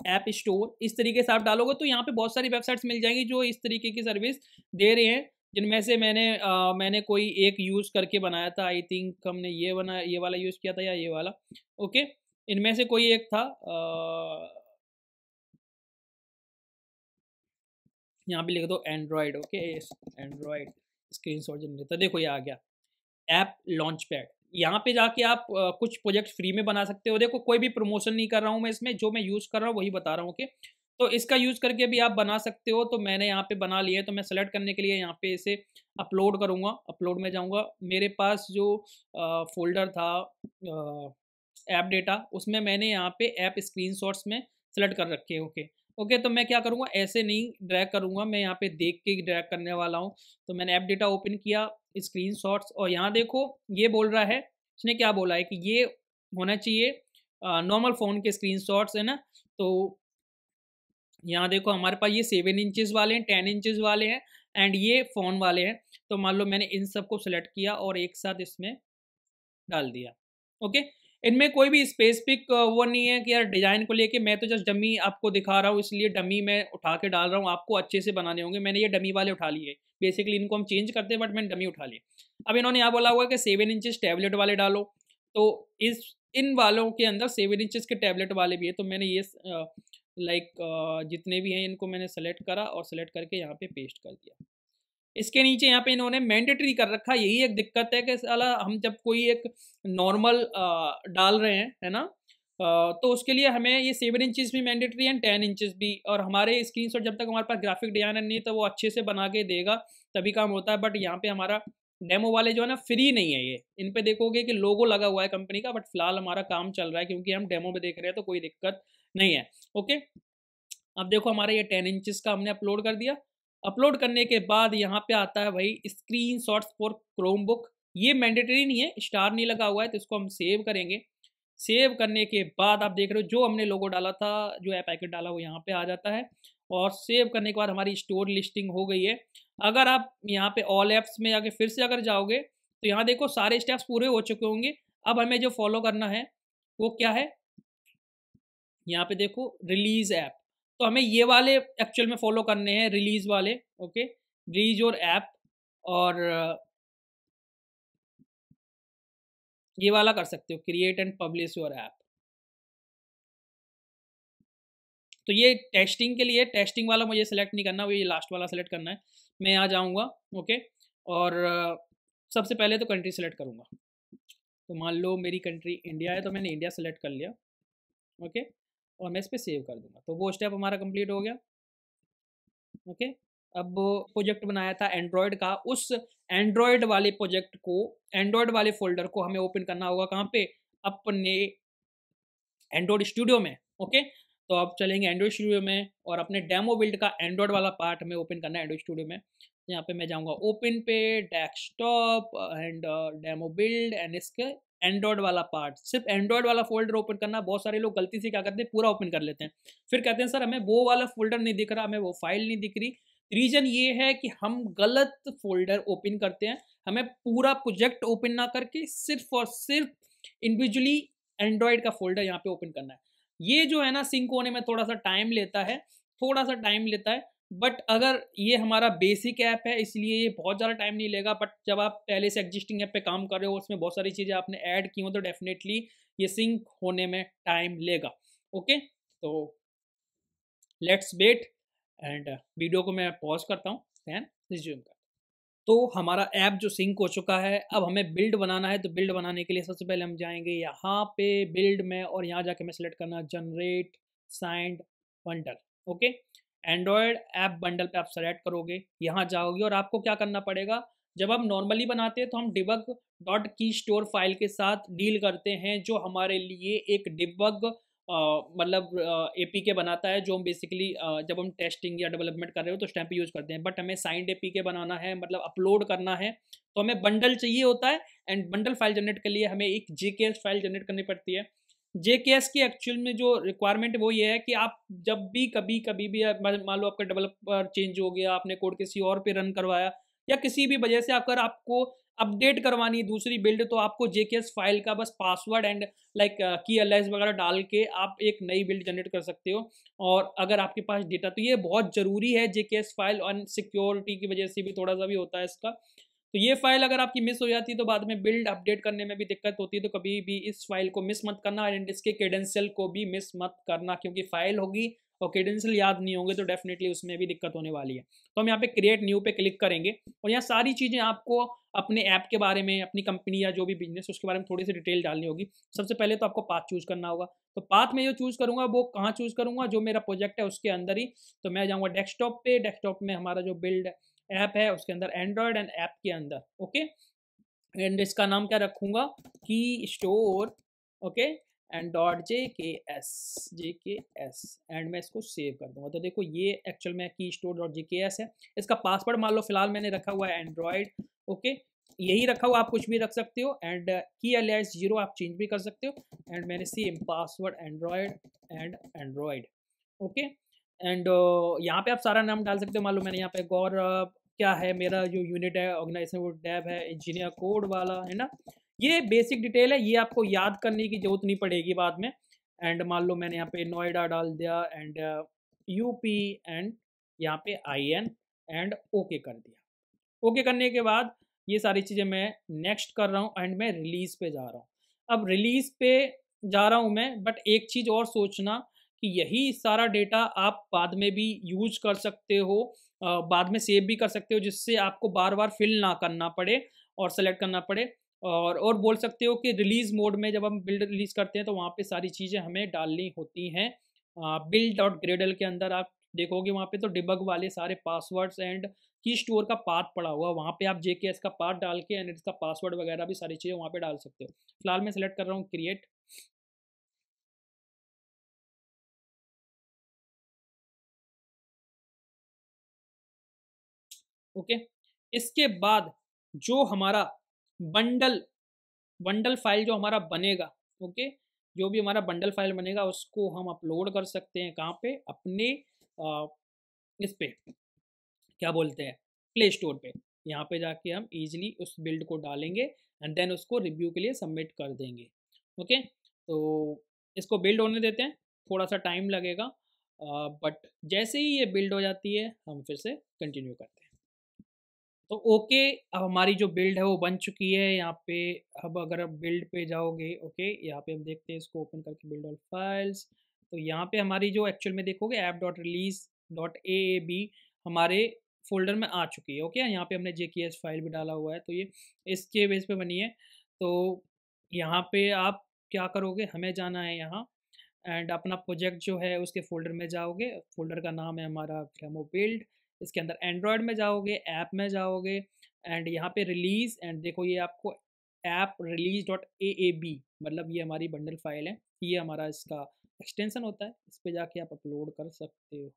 ऐप स्टोर, इस तरीके से आप डालोगे तो यहाँ पे बहुत सारी वेबसाइट्स मिल जाएंगी जो इस तरीके की सर्विस दे रहे हैं। जिनमें से मैंने कोई एक यूज़ करके बनाया था। आई थिंक हमने ये वाला यूज़ किया था या ये वाला। ओके, इनमें से कोई एक था, यहाँ पे लिख दो Android. Okay, Android screenshot generator, देखो ये आ गया ऐप लॉन्च पैड। यहाँ पे जाके आप कुछ प्रोजेक्ट फ्री में बना सकते हो। देखो कोई भी प्रमोशन नहीं कर रहा हूँ मैं इसमें, जो मैं यूज़ कर रहा हूँ वही बता रहा हूँ। ओके, तो इसका यूज़ करके भी आप बना सकते हो। तो मैंने यहाँ पे बना लिया है, तो मैं सेलेक्ट करने के लिए यहाँ पे इसे अपलोड करूँगा। अपलोड में जाऊँगा, मेरे पास जो फोल्डर था ऐप डेटा, उसमें मैंने यहाँ पे ऐप स्क्रीनशॉट्स में सेलेक्ट कर रखे हैं। ओके ओके, तो मैं क्या करूँगा, ऐसे नहीं ड्रैग करूँगा, मैं यहाँ पे देख के ड्रैग करने वाला हूँ। तो मैंने ऐप डेटा ओपन किया, स्क्रीनशॉट्स, और यहाँ देखो ये बोल रहा है, इसने क्या बोला है कि ये होना चाहिए नॉर्मल फ़ोन के स्क्रीनशॉट्स, है ना। तो यहाँ देखो हमारे पास ये 7 इंचेस वाले हैं, 10 इंचेस वाले हैं एंड ये फ़ोन वाले हैं। तो मान लो मैंने इन सबको सेलेक्ट किया और एक साथ इसमें डाल दिया। ओके, इनमें कोई भी स्पेसिफिक वो नहीं है कि यार डिज़ाइन को लेके, मैं तो जस्ट डमी आपको दिखा रहा हूँ, इसलिए डमी मैं उठा के डाल रहा हूँ। आपको अच्छे से बनाने होंगे, मैंने ये डमी वाले उठा लिए। बेसिकली इनको हम चेंज करते हैं, बट मैंने डमी उठा लिए। अब इन्होंने यहाँ बोला हुआ है कि 7 इंचेस टैबलेट वाले डालो, तो इन वालों के अंदर 7 इंचेस के टैबलेट वाले भी है। तो मैंने ये जितने भी हैं इनको मैंने सेलेक्ट करा और सेलेक्ट करके यहाँ पे पेस्ट कर दिया। इसके नीचे यहाँ पे इन्होंने मैंडेटरी कर रखा है। यही एक दिक्कत है कि साला हम जब कोई एक नॉर्मल डाल रहे हैं, है ना, तो उसके लिए हमें ये 7 इंचेस भी मैंडेटरी है, 10 इंचेस भी। और हमारे स्क्रीनशॉट जब तक हमारे पास ग्राफिक डिजाइनर नहीं है तो वो अच्छे से बना के देगा, तभी काम होता है। बट यहाँ पे हमारा डेमो वाले जो है ना फ्री नहीं है ये। इन पे देखोगे कि लोगो लगा हुआ है कंपनी का, बट फिलहाल हमारा काम चल रहा है क्योंकि हम डेमो में देख रहे हैं, तो कोई दिक्कत नहीं है। ओके, अब देखो हमारा ये 10 इंचेस का हमने अपलोड कर दिया। अपलोड करने के बाद यहाँ पे आता है भाई स्क्रीनशॉट्स फॉर क्रोम बुक। ये मैंडेटरी नहीं है, स्टार नहीं लगा हुआ है, तो इसको हम सेव करेंगे। सेव करने के बाद आप देख रहे हो जो हमने लोगो डाला था, जो ऐप पैकेट डाला, वो यहाँ पे आ जाता है। और सेव करने के बाद हमारी स्टोर लिस्टिंग हो गई है। अगर आप यहाँ पे ऑल एप्स में जाके फिर से अगर जाओगे तो यहाँ देखो सारे स्टेप्स पूरे हो चुके होंगे। अब हमें जो फॉलो करना है वो क्या है, यहाँ पे देखो रिलीज ऐप। तो हमें ये वाले एक्चुअल में फॉलो करने हैं, रिलीज वाले। ओके, रिलीज योर ऐप, और ये वाला कर सकते हो, create and publish your app. तो ये टेस्टिंग के लिए, टेस्टिंग वाला मुझे सेलेक्ट नहीं करना, वो ये लास्ट वाला सेलेक्ट करना है। मैं यहाँ जाऊँगा। ओके, और सबसे पहले तो कंट्री सेलेक्ट करूँगा। तो मान लो मेरी कंट्री इंडिया है, तो मैंने इंडिया सेलेक्ट कर लिया। ओके, और मैं इस पर सेव कर दूँगा। तो वो स्टेप हमारा कंप्लीट हो गया। ओके, अब प्रोजेक्ट बनाया था एंड्रॉयड का, उस एंड्रॉयड वाले प्रोजेक्ट को, एंड्रॉयड वाले फोल्डर को हमें ओपन करना होगा कहाँ पे, अपने एंड्रॉयड स्टूडियो में। ओके, तो अब चलेंगे एंड्रॉयड स्टूडियो में और अपने डेमो बिल्ड का एंड्रॉयड वाला पार्ट हमें ओपन करना है एंड्रॉयड स्टूडियो में। यहाँ पे मैं जाऊँगा ओपन पे, desktop and demo build, and इसके एंड्रॉयड वाला पार्ट, सिर्फ एंड्रॉयड वाला फोल्डर ओपन करना। बहुत सारे लोग गलती से क्या करते हैं, पूरा ओपन कर लेते हैं, फिर कहते हैं सर हमें वो वाला फोल्डर नहीं दिख रहा, हमें वो फाइल नहीं दिख रही। रीज़न ये है कि हम गलत फोल्डर ओपन करते हैं। हमें पूरा प्रोजेक्ट ओपन ना करके सिर्फ और सिर्फ इंडिविजुअली एंड्रॉयड का फोल्डर यहाँ पे ओपन करना है। ये जो है ना सिंक होने में थोड़ा सा टाइम लेता है, बट अगर ये हमारा बेसिक ऐप है इसलिए ये बहुत ज़्यादा टाइम नहीं लेगा। बट जब आप पहले से एग्जिस्टिंग ऐप पे काम कर रहे हो, उसमें बहुत सारी चीज़ें आपने ऐड की हो, तो डेफिनेटली ये सिंक होने में टाइम लेगा। ओके, तो लेट्स वेट एंड वीडियो को मैं पॉज करता हूँ, देन रिज्यूम करता हूँ। तो हमारा ऐप जो सिंक हो चुका है, अब हमें बिल्ड बनाना है। तो बिल्ड बनाने के लिए सबसे पहले हम जाएंगे यहाँ पे बिल्ड में, और यहाँ जाके हमें सेलेक्ट करना generate signed bundle. Okay, Android app bundle पे आप सेलेक्ट करोगे, यहाँ जाओगे और आपको क्या करना पड़ेगा, जब हम नॉर्मली बनाते हैं तो हम डिबग डॉट की स्टोर फाइल के साथ डील करते हैं, जो हमारे लिए एक डिबग मतलब एपीके बनाता है, जो हम बेसिकली जब हम टेस्टिंग या डेवलपमेंट कर रहे हो तो उस टाइम पे यूज़ करते हैं। बट हमें साइंड एपीके बनाना है, मतलब अपलोड करना है, तो हमें बंडल चाहिए होता है। एंड बंडल फाइल जनरेट के लिए हमें एक जेकेएस फाइल जनरेट करनी पड़ती है। जेकेएस की एक्चुअल में जो रिक्वायरमेंट वो ये है कि आप जब भी कभी भी मान लो आपका डेवलपर चेंज हो गया, आपने कोड किसी और पे रन करवाया, या किसी भी वजह से अगर आपको अपडेट करवानी है दूसरी बिल्ड, तो आपको जेकेएस फाइल का बस पासवर्ड एंड लाइक की एलएस वगैरह डाल के आप एक नई बिल्ड जनरेट कर सकते हो। और अगर आपके पास डेटा, तो ये बहुत ज़रूरी है जेकेएस फाइल, और सिक्योरिटी की वजह से भी थोड़ा सा भी होता है इसका। तो ये फाइल अगर आपकी मिस हो जाती है तो बाद में बिल्ड अपडेट करने में भी दिक्कत होती है। तो कभी भी इस फाइल को मिस मत करना, एंड इसके क्रेडेंशियल को भी मिस मत करना, क्योंकि फाइल होगी और क्रेडेंशियल याद नहीं होंगे तो डेफिनेटली उसमें भी दिक्कत होने वाली है। तो हम यहाँ पे क्रिएट न्यू पे क्लिक करेंगे, और यहाँ सारी चीज़ें आपको अपने ऐप के बारे में, अपनी कंपनी या जो भी बिजनेस उसके बारे में थोड़ी सी डिटेल डालनी होगी। सबसे पहले तो आपको पाथ चूज करना होगा। तो पाथ में जो चूज़ करूँगा वो कहाँ चूज़ करूँगा, जो मेरा प्रोजेक्ट है उसके अंदर ही। तो मैं जाऊँगा डेस्कटॉप पे, डेस्कटॉप में हमारा जो बिल्ड ऐप है उसके अंदर एंड्रॉयड एंड ऐप के अंदर। ओके, एंड इसका नाम क्या रखूँगा, की store. Okay, and dot J के एस एंड मैं इसको सेव कर दूंगा। तो देखो ये एक्चुअल में की स्टोर डॉट JKS है। इसका पासवर्ड मान लो फिलहाल मैंने रखा हुआ है एंड्रॉयड। ओके, यही रखा हुआ, आप कुछ भी रख सकते हो। एंड की एलियास 0 आप चेंज भी कर सकते हो। एंड मैंने same password Android and Android. Okay, and यहाँ पे आप सारा नाम डाल सकते हो। मान लो मैंने यहाँ पे गौरव, क्या है मेरा जो यूनिट है ऑर्गेनाइजेशन, वो डेव है, इंजीनियर कोड वाला है ना। ये बेसिक डिटेल है, ये आपको याद करने की जरूरत नहीं पड़ेगी बाद में। एंड मान लो मैंने यहाँ पे नोएडा डाल दिया, एंड यूपी, एंड यहाँ पे IN, एंड ओके कर दिया। ओके करने के बाद ये सारी चीज़ें मैं नेक्स्ट कर रहा हूँ, एंड मैं रिलीज पे जा रहा हूँ। अब रिलीज पे जा रहा हूँ मैं, बट एक चीज़ और सोचना कि यही सारा डेटा आप बाद में भी यूज कर सकते हो, बाद में सेव भी कर सकते हो, जिससे आपको बार बार फिल ना करना पड़े और सेलेक्ट करना पड़े। और बोल सकते हो कि रिलीज मोड में जब हम बिल्ड रिलीज करते हैं तो वहाँ पे सारी चीज़ें हमें डालनी होती हैं। बिल्ड डॉट ग्रेडल के अंदर आप देखोगे वहाँ पे तो डिबग वाले सारे पासवर्ड्स एंड की स्टोर का पाथ पड़ा हुआ, वहाँ पे आप JKS का पाथ डाल के एंड इसका पासवर्ड वगैरह भी सारी चीज़ें वहाँ पे डाल सकते हो। फिलहाल मैं सेलेक्ट कर रहा हूँ क्रिएट। ओके, इसके बाद जो हमारा बंडल बंडल फाइल जो हमारा बनेगा, ओके, जो भी हमारा बंडल फाइल बनेगा उसको हम अपलोड कर सकते हैं कहाँ पे, अपने इस पे क्या बोलते हैं, प्ले स्टोर पे। यहाँ पे जाके हम इजीली उस बिल्ड को डालेंगे एंड देन उसको रिव्यू के लिए सबमिट कर देंगे। ओके, तो इसको बिल्ड होने देते हैं, थोड़ा सा टाइम लगेगा, बट जैसे ही ये बिल्ड हो जाती है हम फिर से कंटिन्यू करते हैं। तो ओके, अब हमारी जो बिल्ड है वो बन चुकी है यहाँ पे। अब अगर आप बिल्ड पे जाओगे, ओके, यहाँ पे हम देखते हैं, इसको ओपन करके बिल्ड ऑल फाइल्स। तो यहाँ पे हमारी जो एक्चुअल में देखोगे app dot release dot AAB हमारे फोल्डर में आ चुकी है। ओके, यहाँ पे हमने JKS फाइल भी डाला हुआ है, तो ये इसके बेस पे बनी है। तो यहाँ पे आप क्या करोगे, हमें जाना है यहाँ एंड अपना प्रोजेक्ट जो है उसके फोल्डर में जाओगे। फोल्डर का नाम है हमारा डेमो बिल्ड। इसके अंदर एंड्रॉयड में जाओगे, ऐप में जाओगे, एंड यहाँ पे रिलीज, एंड देखो ये आपको ऐप रिलीज डॉट AAB, मतलब ये हमारी बंडल फाइल है, ये हमारा इसका एक्सटेंशन होता है। इस पे जाके आप अपलोड कर सकते हो।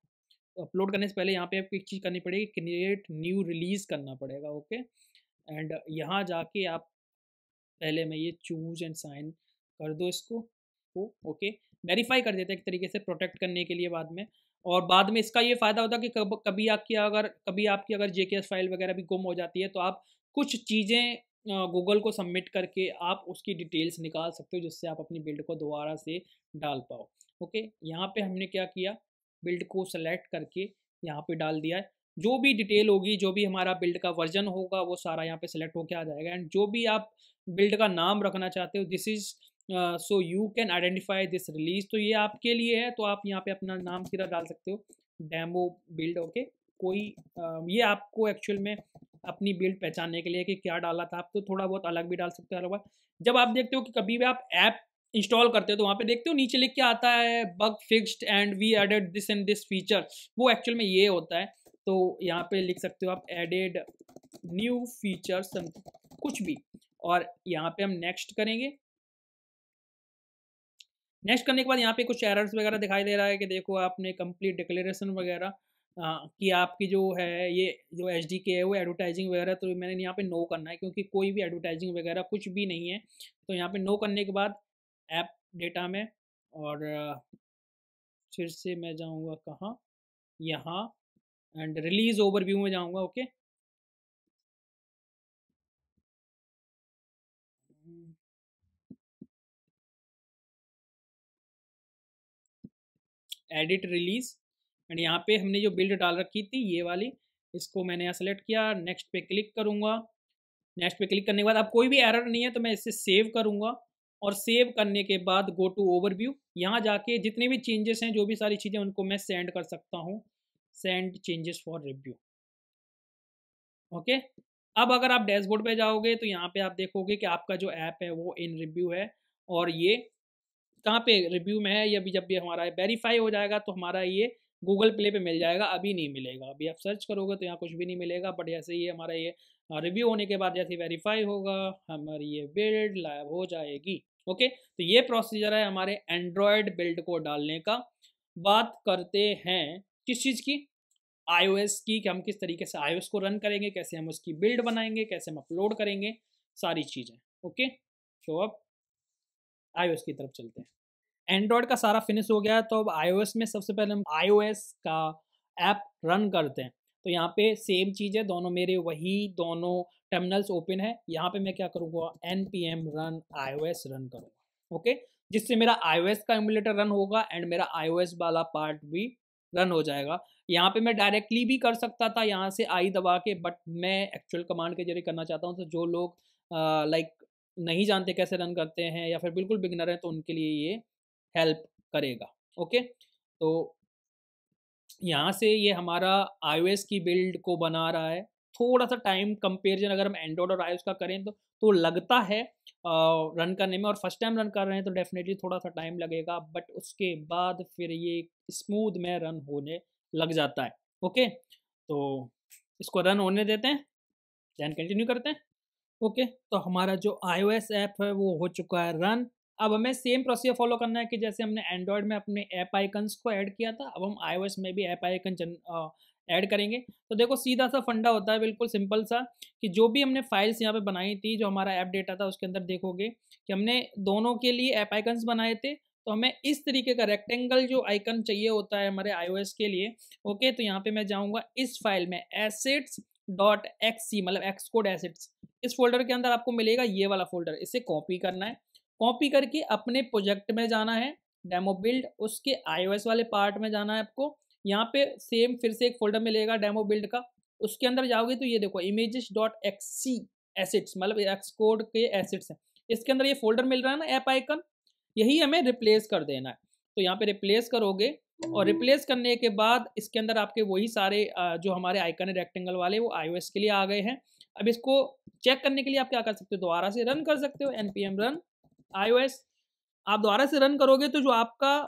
तो अपलोड करने से पहले यहाँ पे आपको एक चीज़ करनी पड़ेगी, क्रिएट न्यू रिलीज करना पड़ेगा। ओके, एंड यहाँ जाके आप पहले मैं ये चूज एंड साइन कर दो इसको, ओके, वेरीफाई कर देते हैं एक तरीके से प्रोटेक्ट करने के लिए बाद में। और बाद में इसका ये फ़ायदा होता है कि कभी आपकी अगर JKS फाइल वगैरह भी गुम हो जाती है तो आप कुछ चीज़ें गूगल को सबमिट करके आप उसकी डिटेल्स निकाल सकते हो, जिससे आप अपनी बिल्ड को दोबारा से डाल पाओ। ओके, यहाँ पे हमने क्या किया, बिल्ड को सेलेक्ट करके यहाँ पे डाल दिया है। जो भी डिटेल होगी, जो भी हमारा बिल्ड का वर्जन होगा, वो सारा यहाँ पे सेलेक्ट होके आ जाएगा। एंड जो भी आप बिल्ड का नाम रखना चाहते हो, this is so you can identify this release, तो ये आपके लिए है, तो आप यहाँ पे अपना नाम सीधा डाल सकते हो, डेमो बिल्ड। ओके, कोई ये आपको एक्चुअल में अपनी बिल्ड पहचानने के लिए कि क्या डाला था, आप तो थोड़ा बहुत अलग भी डाल सकते हो अलग बात। जब आप देखते हो कि कभी भी आप ऐप इंस्टॉल करते हो, तो वहाँ पे देखते हो नीचे लिख के आता है bug fixed and we added this and this feature, वो एक्चुअल में ये होता है। तो यहाँ पे लिख सकते हो आप एडेड न्यू फीचर्स कुछ भी, और यहाँ पे हम नेक्स्ट करेंगे। नेक्स्ट करने के बाद यहाँ पे कुछ एरर्स वगैरह दिखाई दे रहा है कि देखो आपने कंप्लीट डिक्लेरेशन वगैरह कि आपकी जो है ये जो एचडीके है वो एडवर्टाइजिंग वगैरह, तो मैंने यहाँ पे नो करना है क्योंकि कोई भी एडवर्टाइजिंग वगैरह कुछ भी नहीं है। तो यहाँ पे नो करने के बाद ऐप डेटा में, और फिर से मैं जाऊँगा कहाँ, यहाँ, एंड रिलीज ओवरव्यू में जाऊँगा। ओके, एडिट रिलीज, एंड यहाँ पे हमने जो बिल्ड डाल रखी थी ये वाली, इसको मैंने यहाँ सेलेक्ट किया, नेक्स्ट पे क्लिक करूँगा। नेक्स्ट पे क्लिक करने के बाद अब कोई भी एरर नहीं है, तो मैं इसे सेव करूँगा, और सेव करने के बाद गो टू ओवरव्यू, यहाँ जाके जितने भी चेंजेस हैं, जो भी सारी चीज़ें, उनको मैं सेंड कर सकता हूँ, send changes for review. Okay, अब अगर आप डैशबोर्ड पे जाओगे तो यहाँ पे आप देखोगे कि आपका जो ऐप है वो इन रिव्यू है, और ये कहाँ पे रिव्यू में है, ये अभी जब भी हमारा वेरीफाई हो जाएगा तो हमारा ये गूगल प्ले पे मिल जाएगा, अभी नहीं मिलेगा। अभी आप सर्च करोगे तो यहाँ कुछ भी नहीं मिलेगा, बट जैसे ये हमारा ये रिव्यू होने के बाद जैसे वेरीफाई होगा, हमारी ये बिल्ड लाइव हो जाएगी। ओके, तो ये प्रोसीजर है हमारे एंड्रॉयड बिल्ड को डालने का। बात करते हैं किस चीज़ की, iOS की, कि हम किस तरीके से iOS को रन करेंगे, कैसे हम उसकी बिल्ड बनाएंगे, कैसे हम अपलोड करेंगे, सारी चीज़ें। ओके, तो अब iOS की तरफ चलते हैं। एंड्रॉयड का सारा फिनिश हो गया, तो अब iOS में सबसे पहले हम iOS का ऐप रन करते हैं। तो यहाँ पे सेम चीज़ है, दोनों मेरे वही दोनों टर्मिनल्स ओपन है। यहाँ पे मैं क्या करूँगा, npm run iOS रन करूँगा। ओके, जिससे मेरा iOS का एमुलेटर रन होगा एंड मेरा iOS वाला पार्ट भी रन हो जाएगा। यहाँ पे मैं डायरेक्टली भी कर सकता था यहाँ से आई दबा के, बट मैं एक्चुअल कमांड के जरिए करना चाहता हूँ। तो जो लोग लाइक नहीं जानते कैसे रन करते हैं, या फिर बिल्कुल बिगिनर है, तो उनके लिए ये हेल्प करेगा। ओके, तो यहाँ से ये हमारा iOS की बिल्ड को बना रहा है। थोड़ा सा टाइम कंपेरिजन अगर हम एंड्रॉयड और iOS का करें तो लगता है रन करने में, और फर्स्ट टाइम रन कर रहे हैं तो डेफिनेटली थोड़ा सा टाइम लगेगा, बट उसके बाद फिर ये स्मूथ में रन होने लग जाता है। ओके, तो इसको रन होने देते हैं, देन कंटिन्यू करते हैं। ओके, तो हमारा जो iOS ऐप है वो हो चुका है रन। अब हमें सेम प्रोसीजर फॉलो करना है कि जैसे हमने एंड्रॉयड में अपने ऐप आइकन्स को ऐड किया था, अब हम iOS में भी ऐप आइकन ऐड करेंगे। तो देखो सीधा सा फंडा होता है, बिल्कुल सिंपल सा, कि जो भी हमने फाइल्स यहाँ पे बनाई थी, जो हमारा ऐप डेटा था, उसके अंदर देखोगे कि हमने दोनों के लिए ऐप आइकन्स बनाए थे। तो हमें इस तरीके का रेक्टेंगल जो आइकन चाहिए होता है हमारे iOS के लिए। ओके, तो यहाँ पे मैं जाऊँगा इस फाइल में assets.xc, मतलब एक्सकोड एसेट्स, इस फोल्डर के अंदर आपको मिलेगा ये वाला फोल्डर, इसे कॉपी करना है। कॉपी करके अपने प्रोजेक्ट में जाना है, डेमो बिल्ड, उसके iOS वाले पार्ट में जाना है आपको। यहाँ पे सेम फिर से एक फोल्डर मिलेगा डेमो बिल्ड का, उसके अंदर जाओगे तो ये देखो images.xc एसेट्स, मतलब एक्सकोड के एसेट्स हैं, इसके अंदर ये फोल्डर मिल रहा है ना ऐप आइकन, यही हमें रिप्लेस कर देना है। तो यहाँ पे रिप्लेस करोगे, और रिप्लेस करने के बाद इसके अंदर आपके वही सारे जो हमारे आइकन है रेक्टेंगल वाले, वो iOS के लिए आ गए हैं। अब इसको चेक करने के लिए आप क्या कर सकते हो, दोबारा से रन कर सकते हो, npm run iOS। आप दोबारा से रन करोगे तो जो आपका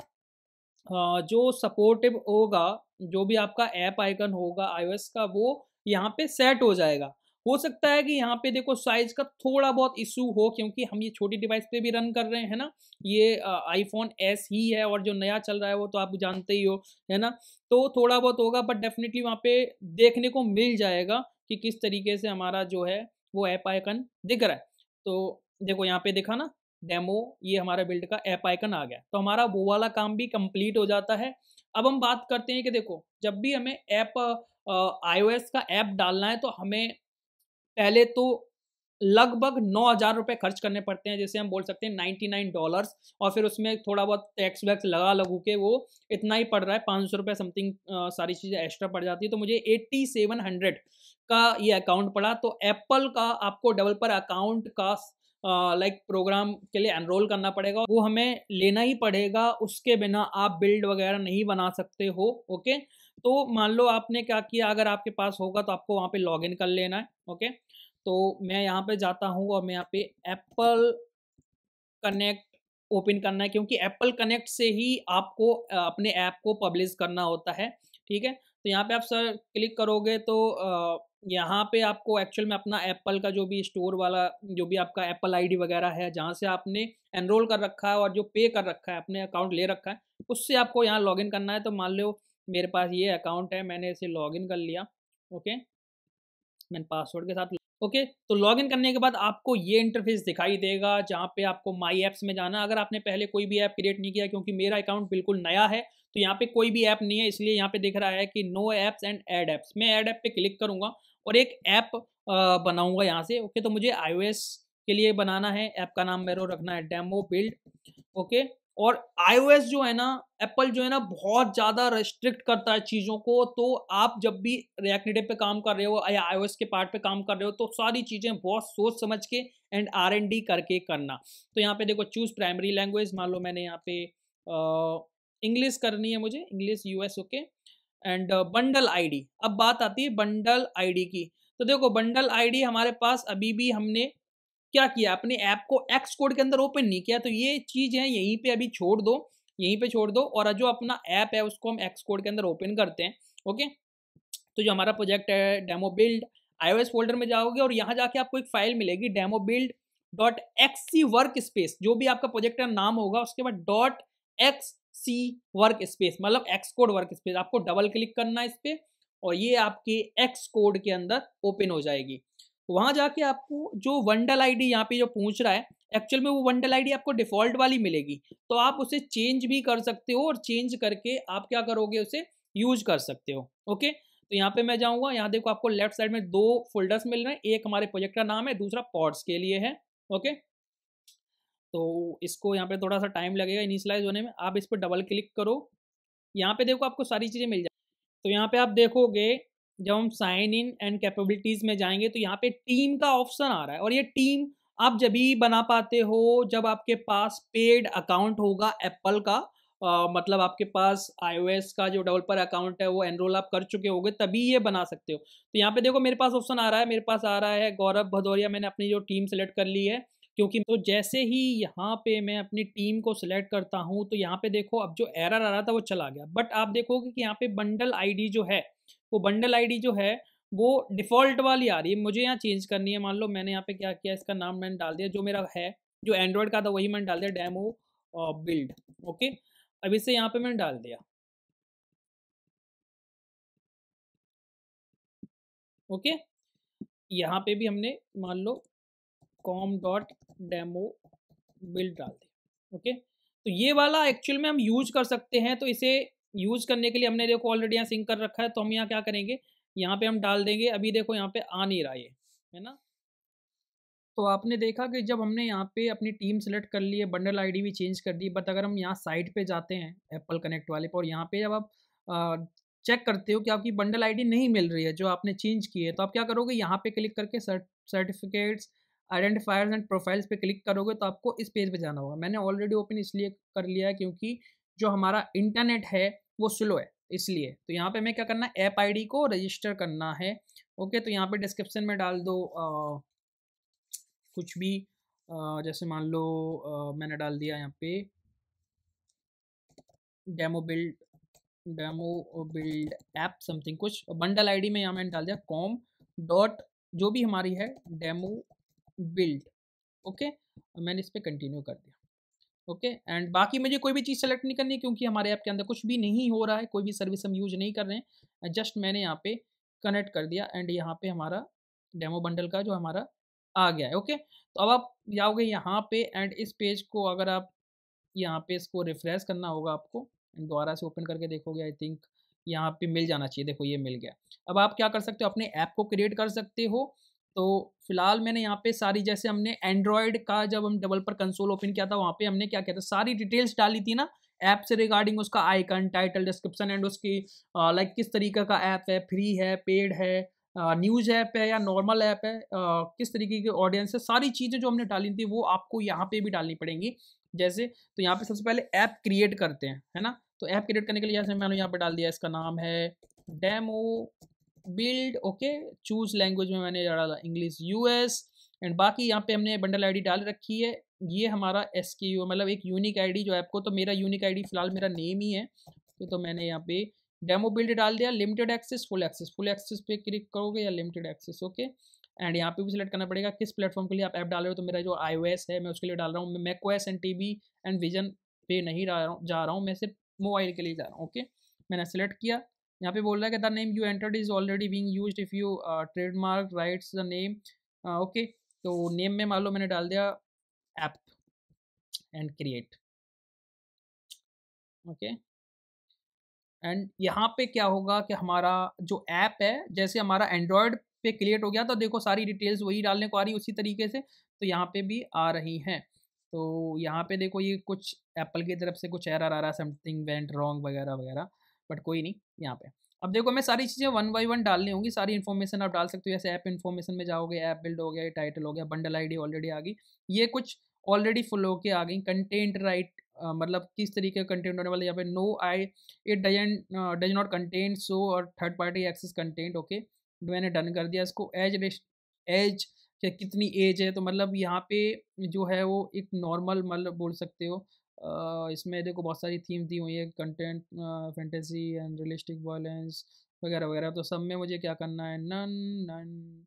जो सपोर्टिव होगा, जो भी आपका ऐप आइकन होगा iOS का, वो यहाँ पे सेट हो जाएगा। हो सकता है कि यहाँ पे देखो साइज का थोड़ा बहुत इशू हो, क्योंकि हम ये छोटी डिवाइस पे भी रन कर रहे हैं ना, ये iPhone S ही है, और जो नया चल रहा है वो तो आप जानते ही हो, है ना। तो थोड़ा बहुत होगा, बट डेफिनेटली वहाँ पे देखने को मिल जाएगा कि किस तरीके से हमारा जो है वो ऐप आइकन दिख रहा है। तो देखो यहाँ पे देखा ना डेमो, ये हमारा बिल्ड का ऐप आइकन आ गया, तो हमारा वो वाला काम भी कंप्लीट हो जाता है। अब हम बात करते हैं कि देखो जब भी हमें ऐप iOS का ऐप डालना है, तो हमें पहले तो लगभग 9,000 रुपये खर्च करने पड़ते हैं, जैसे हम बोल सकते हैं $99, और फिर उसमें थोड़ा बहुत टैक्स वैक्स लगा लगू के वो इतना ही पड़ रहा है, 500 रुपये समथिंग सारी चीज़ें एक्स्ट्रा पड़ जाती है, तो मुझे 8700 का ये अकाउंट पड़ा। तो एप्पल का आपको डेवलपर अकाउंट का लाइक प्रोग्राम के लिए एनरोल करना पड़ेगा, वो हमें लेना ही पड़ेगा, उसके बिना आप बिल्ड वगैरह नहीं बना सकते हो। ओके, तो मान लो आपने क्या किया, अगर आपके पास होगा तो आपको वहाँ पे लॉगिन कर लेना है। ओके, तो मैं यहाँ पे जाता हूँ और मैं यहाँ पे एप्पल कनेक्ट ओपन करना है, क्योंकि एप्पल कनेक्ट से ही आपको अपने ऐप को पब्लिश करना होता है। ठीक है, तो यहाँ पे आप सर क्लिक करोगे तो यहाँ पे आपको एक्चुअल में अपना एप्पल का जो भी स्टोर वाला जो भी आपका एप्पल आईडी वगैरह है, जहाँ से आपने एनरोल कर रखा है और जो पे कर रखा है, अपने अकाउंट ले रखा है, उससे आपको यहाँ लॉगिन करना है। तो मान लो मेरे पास ये अकाउंट है, मैंने इसे लॉगिन कर लिया। ओके, मैंने पासवर्ड के साथ ओके, तो लॉगिन करने के बाद आपको ये इंटरफेस दिखाई देगा, जहाँ पे आपको माई ऐप्स में जाना। अगर आपने पहले कोई भी ऐप क्रिएट नहीं किया, क्योंकि मेरा अकाउंट बिल्कुल नया है, तो यहाँ पे कोई भी ऐप नहीं है, इसलिए यहाँ पे दिख रहा है कि no apps and add apps. मैं ऐड ऐप पे क्लिक करूँगा और एक ऐप बनाऊँगा यहाँ से। ओके, तो मुझे iOS के लिए बनाना है, ऐप का नाम मेरे को रखना है डेमो बिल्ड। ओके, और iOS जो है ना, एप्पल जो है ना, बहुत ज़्यादा रेस्ट्रिक्ट करता है चीज़ों को। तो आप जब भी रिएक्ट नेटिव पे काम कर रहे हो या iOS के पार्ट पे काम कर रहे हो, तो सारी चीज़ें बहुत सोच समझ के एंड R&D करके करना। तो यहाँ पे देखो चूज़ प्राइमरी लैंग्वेज, मान लो मैंने यहाँ पे इंग्लिश करनी है, मुझे English US। Okay, and bundle ID. अब बात आती है बंडल आईडी की। तो देखो बंडल आईडी हमारे पास अभी भी हमने क्या किया, अपने ऐप को एक्स कोड के अंदर ओपन नहीं किया, तो ये चीज़ है यहीं पे अभी छोड़ दो, यहीं पे छोड़ दो, और जो अपना ऐप है उसको हम एक्स कोड के अंदर ओपन करते हैं। ओके, तो जो हमारा प्रोजेक्ट है डेमो बिल्ड, iOS फोल्डर में जाओगे और यहाँ जाके आपको एक फाइल मिलेगी demo build dot x work space, जो भी आपका प्रोजेक्ट का नाम होगा उसके बाद डॉट एक्स वर्क स्पेस, मतलब एक्स कोड वर्क स्पेस। आपको डबल क्लिक करना है इस पर और ये आपके एक्स कोड के अंदर ओपन हो जाएगी। वहां जाके आपको जो वंडल आईडी यहाँ पे जो पूछ रहा है, एक्चुअल में वो वंडल आईडी आपको डिफॉल्ट वाली मिलेगी, तो आप उसे चेंज भी कर सकते हो और चेंज करके आप क्या करोगे, उसे यूज कर सकते हो। ओके, तो यहाँ पे मैं जाऊँगा, यहाँ देखो आपको लेफ्ट साइड में 2 फ़ोल्डर्स मिल रहे हैं, एक हमारे प्रोजेक्ट का नाम है, दूसरा पॉड्स के लिए है। ओके, तो इसको यहाँ पे थोड़ा-सा टाइम लगेगा इनिशियलाइज़ होने में, आप इस पे डबल क्लिक करो, यहाँ पे देखो आपको सारी चीज़ें मिल जाएँ। तो यहाँ पे आप देखोगे, जब हम साइन इन एंड कैपेबिलिटीज़ में जाएँगे तो यहाँ पे टीम का ऑप्शन आ रहा है, और ये टीम आप जभी बना पाते हो जब आपके पास पेड अकाउंट होगा एप्पल का। मतलब आपके पास iOS का जो डेवलपर अकाउंट है वो एनरोल आप कर चुके होगे, तभी ये बना सकते हो। तो यहाँ पे देखो मेरे पास ऑप्शन आ रहा है, मेरे पास आ रहा है गौरव भदौरिया, मैंने अपनी जो टीम सेलेक्ट कर ली है। क्योंकि तो जैसे ही यहाँ पे मैं अपनी टीम को सिलेक्ट करता हूँ, तो यहाँ पे देखो अब जो एरर आ रहा था वो चला गया, बट आप देखोगे कि यहाँ पे बंडल आईडी जो है, वो बंडल आईडी जो है वो डिफ़ॉल्ट वाली आ रही है, मुझे यहाँ चेंज करनी है। मान लो मैंने यहाँ पे क्या किया, इसका नाम मैंने डाल दिया जो मेरा है, जो एंड्रॉयड का था वही मैंने डाल दिया, डेमो बिल्ड। ओके, अब इसे यहाँ पे मैंने डाल दिया। ओके, यहाँ पे भी हमने मान लो कॉम डॉट डेमो बिल्ड डाल दिया। ओके, तो ये वाला एक्चुअल में हम यूज कर सकते हैं, तो इसे यूज करने के लिए हमने देखो ऑलरेडी यहाँ सिंक कर रखा है, तो हम यहाँ क्या करेंगे, यहाँ पे हम डाल देंगे। अभी देखो यहाँ पे आ नहीं रहा है ना। तो आपने देखा कि जब हमने यहाँ पे अपनी टीम सेलेक्ट कर ली है, बंडल आईडी भी चेंज कर दी, बट अगर हम यहाँ साइट पे जाते हैं एप्पल कनेक्ट वाले पर, और यहाँ पे जब आप चेक करते हो कि आपकी बंडल आईडी नहीं मिल रही है जो आपने चेंज की है, तो आप क्या करोगे, यहाँ पे क्लिक करके सर्टिफिकेट्स आइडेंटिफायर्स एंड प्रोफाइल्स पे क्लिक करोगे, तो आपको इस पेज पे जाना होगा। मैंने ऑलरेडी ओपन इसलिए कर लिया है क्योंकि जो हमारा इंटरनेट है वो स्लो है, इसलिए। तो यहाँ पे मैं क्या करना है, ऐप आईडी को रजिस्टर करना है। ओके, तो यहाँ पे डिस्क्रिप्शन में डाल दो कुछ भी, जैसे मान लो मैंने डाल दिया यहाँ पे डेमो बिल्ड ऐप समथिंग कुछ, बंडल आईडी में यहाँ मैंने डाल दिया कॉम डॉट जो भी हमारी है डेमो बिल्ड। ओके, मैंने इस पर कंटिन्यू कर दिया। ओके, एंड बाकी मुझे कोई भी चीज़ सेलेक्ट नहीं करनी, क्योंकि हमारे ऐप के अंदर कुछ भी नहीं हो रहा है, कोई भी सर्विस हम यूज नहीं कर रहे हैं, जस्ट मैंने यहाँ पे कनेक्ट कर दिया एंड यहाँ पे हमारा डेमो बंडल का जो हमारा आ गया है। ओके, तो अब आप जाओगे यहाँ पे एंड इस पेज को अगर आप यहाँ पे इसको रिफ्रेश करना होगा आपको, एंड दोबारा से ओपन करके देखोगे, आई थिंक यहाँ पे मिल जाना चाहिए। देखो ये मिल गया। अब आप क्या कर सकते हो, अपने ऐप को क्रिएट कर सकते हो तो फिलहाल मैंने यहाँ पे सारी, जैसे हमने एंड्रॉयड का जब हम डेवलपर कंसोल ओपन किया था वहाँ पे हमने क्या किया था, सारी डिटेल्स डाली थी ना ऐप से रिगार्डिंग, उसका आइकन, टाइटल, डिस्क्रिप्शन एंड उसकी लाइक किस तरीके का ऐप है, फ्री है, पेड है, न्यूज़ ऐप है या नॉर्मल ऐप है, किस तरीके की ऑडियंस है, सारी चीज़ें जो हमने डाली थी वो आपको यहाँ पे भी डालनी पड़ेंगी। जैसे तो यहाँ पे सबसे पहले ऐप क्रिएट करते हैं, है ना। तो ऐप क्रिएट करने के लिए जैसे मैंने यहाँ पे डाल दिया, इसका नाम है demo build. Okay, choose language में मैंने डाला इंग्लिश यूएस, एंड बाकी यहाँ पे हमने बंडल आईडी डाल रखी है। ये हमारा एसक्यू मतलब एक यूनिक आईडी जो ऐप को, तो मेरा यूनिक आईडी फिलहाल मेरा नेम ही है, तो मैंने यहाँ पे डेमो बिल्ड डाल दिया। Limited access, full access, full access पे क्लिक करोगे या लिमिटेड एक्सेस। ओके, एंड यहाँ पे भी सिलेक्ट करना पड़ेगा किस प्लेटफॉर्म के लिए आप ऐप डाल रहे हो। तो मेरा जो iOS है मैं उसके लिए डाल रहा हूँ, मैं macOS and TV and vision पे नहीं जा रहा हूँ, मैं सिर्फ मोबाइल के लिए जा रहा हूँ। ओके, मैंने सेलेक्ट किया। यहाँ पे बोल रहा है कि the name you entered is already being used if you trademark rights the name. Okay, तो नेम में मान लो मैंने डाल दिया app and create. Okay, and यहाँ पे क्या होगा कि हमारा जो ऐप है, जैसे हमारा एंड्रॉयड पे क्रिएट हो गया तो देखो सारी डिटेल्स वही डालने को आ रही है उसी तरीके से, तो यहाँ पे भी आ रही हैं। तो यहाँ पे देखो ये कुछ एप्पल की तरफ से कुछ एरर आ रहा है, समथिंग वेंट रॉन्ग वगैरह वगैरह, बट कोई नहीं। यहाँ पे अब देखो मैं सारी चीज़ें वन बाई वन डालनी होंगी, सारी इन्फॉर्मेशन आप डाल सकते हो। जैसे ऐप इन्फॉर्मेशन में जाओगे, ऐप बिल्ड हो गया, टाइटल हो गया, बंडल आईडी ऑलरेडी आ गई, ये कुछ ऑलरेडी फुल होके आ गई। कंटेंट राइट मतलब किस तरीके का कंटेंट होने वाला है, यहाँ पे no I it does not contain so और third party access content. Okay, मैंने डन कर दिया इसको। एज क्या कितनी एज है, तो मतलब यहाँ पे जो है वो एक नॉर्मल मतलब बोल सकते हो। इसमें देखो बहुत सारी थीम दी हुई है, content, fantasy and realistic violence वगैरह वगैरह। तो सब में मुझे क्या करना है, नन नन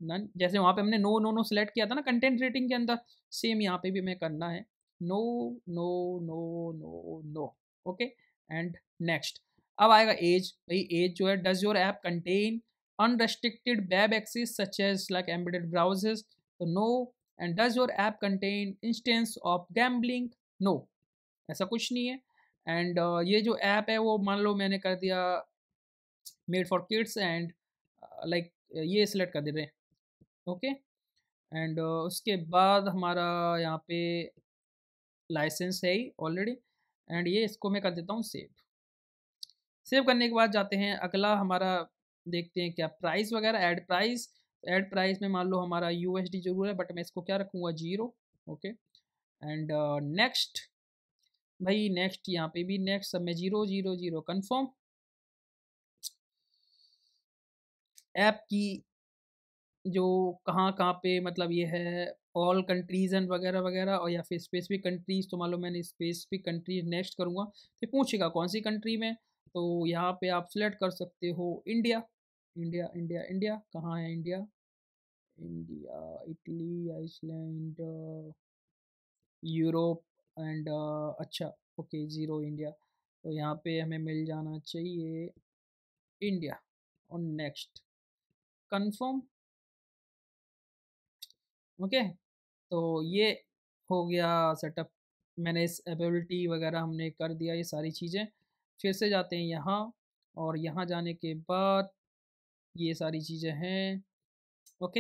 नन। जैसे वहाँ पे हमने नो नो नो सेलेक्ट किया था ना कंटेंट रेटिंग के अंदर, सेम यहाँ पे भी हमें करना है no no no no no. Okay, and next. अब आएगा एज। भाई एज जो है, does your app contain unrestricted web access such as like embedded browsers, तो no. And does your app contain instance of gambling, no, ऐसा कुछ नहीं है। एंड ये जो ऐप है वो मान लो मैंने कर दिया made for kids and like ये सिलेक्ट कर दे रहे हैं। ओके, एंड उसके बाद हमारा यहाँ पे लाइसेंस है ही ऑलरेडी, एंड ये इसको मैं कर देता हूँ सेव। सेव करने के बाद जाते हैं अगला हमारा, देखते हैं क्या प्राइस वगैरह, ऐड प्राइस। ऐड प्राइस में मान लो हमारा यूएसडी जरूर है, बट मैं इसको क्या रखूँगा, 0। Okay, and next. भाई नेक्स्ट, यहाँ पे भी नेक्स्ट, सब में 0 0 0 कन्फर्म। ऐप की जो कहाँ कहाँ पे मतलब ये है ऑल कंट्रीज एंड वगैरह वगैरह, और या फिर स्पेसिफिक कंट्रीज, तो मान लो मैंने स्पेसिफिक कंट्रीज नेक्स्ट करूँगा तो पूछेगा कौन सी कंट्री में। तो यहाँ पे आप सिलेक्ट कर सकते हो इंडिया। इंडिया इंडिया इंडिया कहाँ है, India, India, Italy, Iceland, Europe and अच्छा, ओके, 0 इंडिया। तो यहाँ पे हमें मिल जाना चाहिए इंडिया, और नेक्स्ट कंफर्म। ओके, तो ये हो गया सेटअप। मैंने इस एबिलिटी वगैरह हमने कर दिया ये सारी चीज़ें। फिर से जाते हैं यहाँ, और यहाँ जाने के बाद ये सारी चीज़ें हैं। ओके,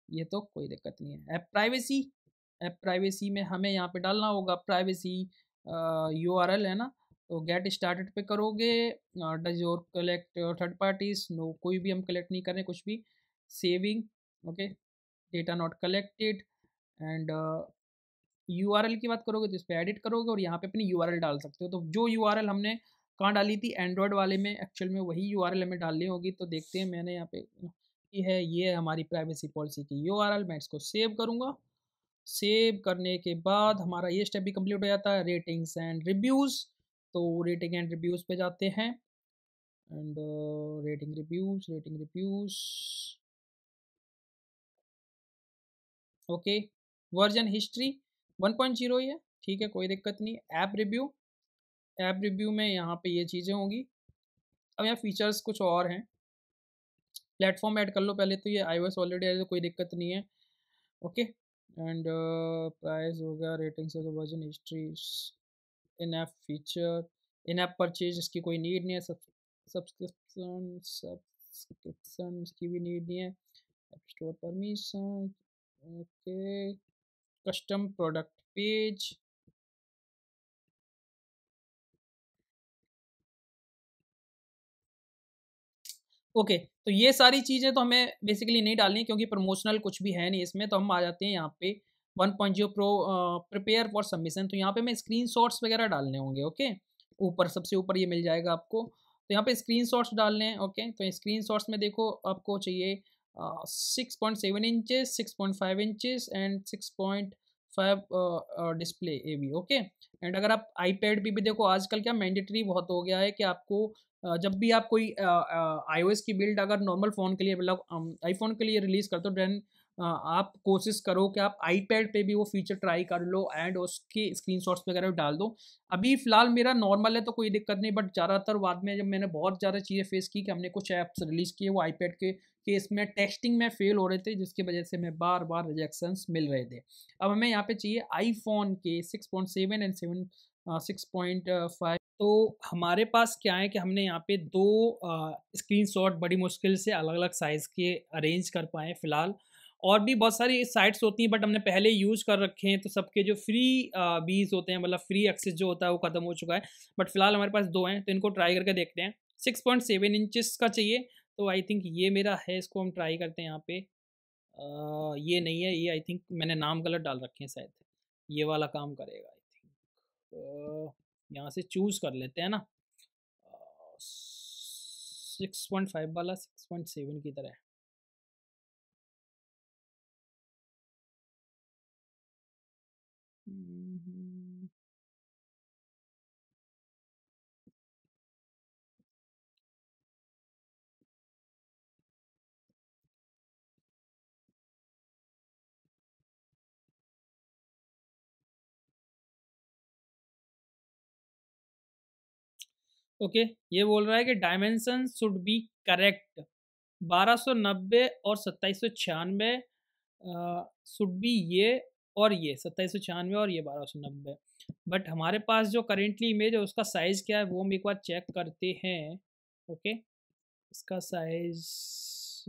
ये तो कोई दिक्कत नहीं है। ऐप प्राइवेसी, ऐप प्राइवेसी में हमें यहाँ पे डालना होगा प्राइवेसी यूआरएल, है ना। तो गेट स्टार्टेड पे करोगे, does your collect third parties, no, कोई भी हम कलेक्ट नहीं कर रहे कुछ भी। Saving, okay, data not collected, and URL की बात करोगे तो इस पर एडिट करोगे और यहाँ पे अपनी यूआरएल डाल सकते हो। तो जो यूआरएल हमने कहाँ डाली थी एंड्रॉयड वाले में, एक्चुअल में वही यूआरएल हमें डालनी होगी। तो देखते हैं, मैंने यहाँ पे ये है हमारी प्राइवेसी पॉलिसी की यूआरएल। मैं इसको सेव करूँगा। सेव करने के बाद हमारा ये स्टेप भी कंप्लीट हो जाता है, रेटिंग्स एंड रिव्यूज़। तो रेटिंग एंड रिव्यूज़ पे जाते हैं, and rating reviews. Okay, version history 1.0 ही है, ठीक है, कोई दिक्कत नहीं। ऐप रिव्यू, ऐप रिव्यू में यहाँ पे ये चीज़ें होंगी। अब यहाँ फीचर्स कुछ और हैं, प्लेटफॉर्म ऐड कर लो पहले, तो ये iOS ऑलरेडी है तो कोई दिक्कत नहीं है। ओके, एंड प्राइस हो गया, रेटिंग्स हो गया, वर्जन हिस्ट्री, इन ऐप फीचर, इन ऐप परचेज इसकी कोई नीड नहीं है, सब्सक्रिप्शन की भी नीड नहीं है।
Store permission, okay, custom product page, okay. तो ये सारी चीज़ें तो हमें बेसिकली नहीं डालनी है क्योंकि प्रमोशनल कुछ भी है नहीं इसमें। तो हम आ जाते हैं यहाँ पे 1.0 प्रो प्रिपेयर फॉर सबमिशन। तो यहाँ पे मैं स्क्रीनशॉट्स वगैरह डालने होंगे, ओके। ऊपर सबसे ऊपर ये मिल जाएगा आपको। तो यहाँ पे स्क्रीनशॉट्स डालने हैं, ओके। तो स्क्रीनशॉट्स में देखो आपको चाहिए 6.7 inches, 6.5 inches and 6.5 display A B, okay. And अगर आप आईपैड भी देखो आजकल क्या मैंडेटरी बहुत हो गया है कि आपको जब भी आप कोई आईओएस की बिल्ड अगर नॉर्मल फ़ोन के लिए मतलब आईफोन के लिए रिलीज़ करते हो देन आप कोशिश करो कि आप आईपैड पे भी वो फीचर ट्राई कर लो एंड उसके स्क्रीनशॉट्स वगैरह डाल दो। अभी फ़िलहाल मेरा नॉर्मल है तो कोई दिक्कत नहीं, बट ज़्यादातर बाद में जब मैंने बहुत ज़्यादा चीज़ें फेस की कि हमने कुछ ऐप्स रिलीज़ किए वो आईपैड के केस में टेस्टिंग में फेल हो रहे थे जिसकी वजह से मैं बार बार रिजेक्शंस मिल रहे थे। अब हमें यहाँ पे चाहिए आईफोन के 6.7 एंड 6.5। तो हमारे पास क्या है कि हमने यहाँ पे दो स्क्रीनशॉट बड़ी मुश्किल से अलग अलग साइज़ के अरेंज कर पाए फ़िलहाल। और भी बहुत सारी साइट्स होती हैं बट हमने पहले यूज़ कर रखे हैं तो सबके जो फ्री बीज होते हैं मतलब फ्री एक्सेस जो होता है वो ख़त्म हो चुका है। बट फ़िलहाल हमारे पास दो हैं तो इनको ट्राई करके देखते हैं। 6.7 इंचेस का चाहिए तो आई थिंक ये मेरा है, इसको हम ट्राई करते हैं यहाँ पे। ये नहीं है, ये आई थिंक मैंने नाम गलत डाल रखे हैं शायद। ये वाला काम करेगा आई थिंक। यहाँ से चूज़ कर लेते हैं ना। 6.5 वाला 6.7 की तरह। ओके, ये बोल रहा है कि डायमेंशन शुड बी करेक्ट। 1290 और 2796 शुड बी ये और ये 2796 और ये 1290। बट हमारे पास जो करेंटली इमेज है उसका साइज़ क्या है वो हम एक बार चेक करते हैं, ओके। इसका साइज़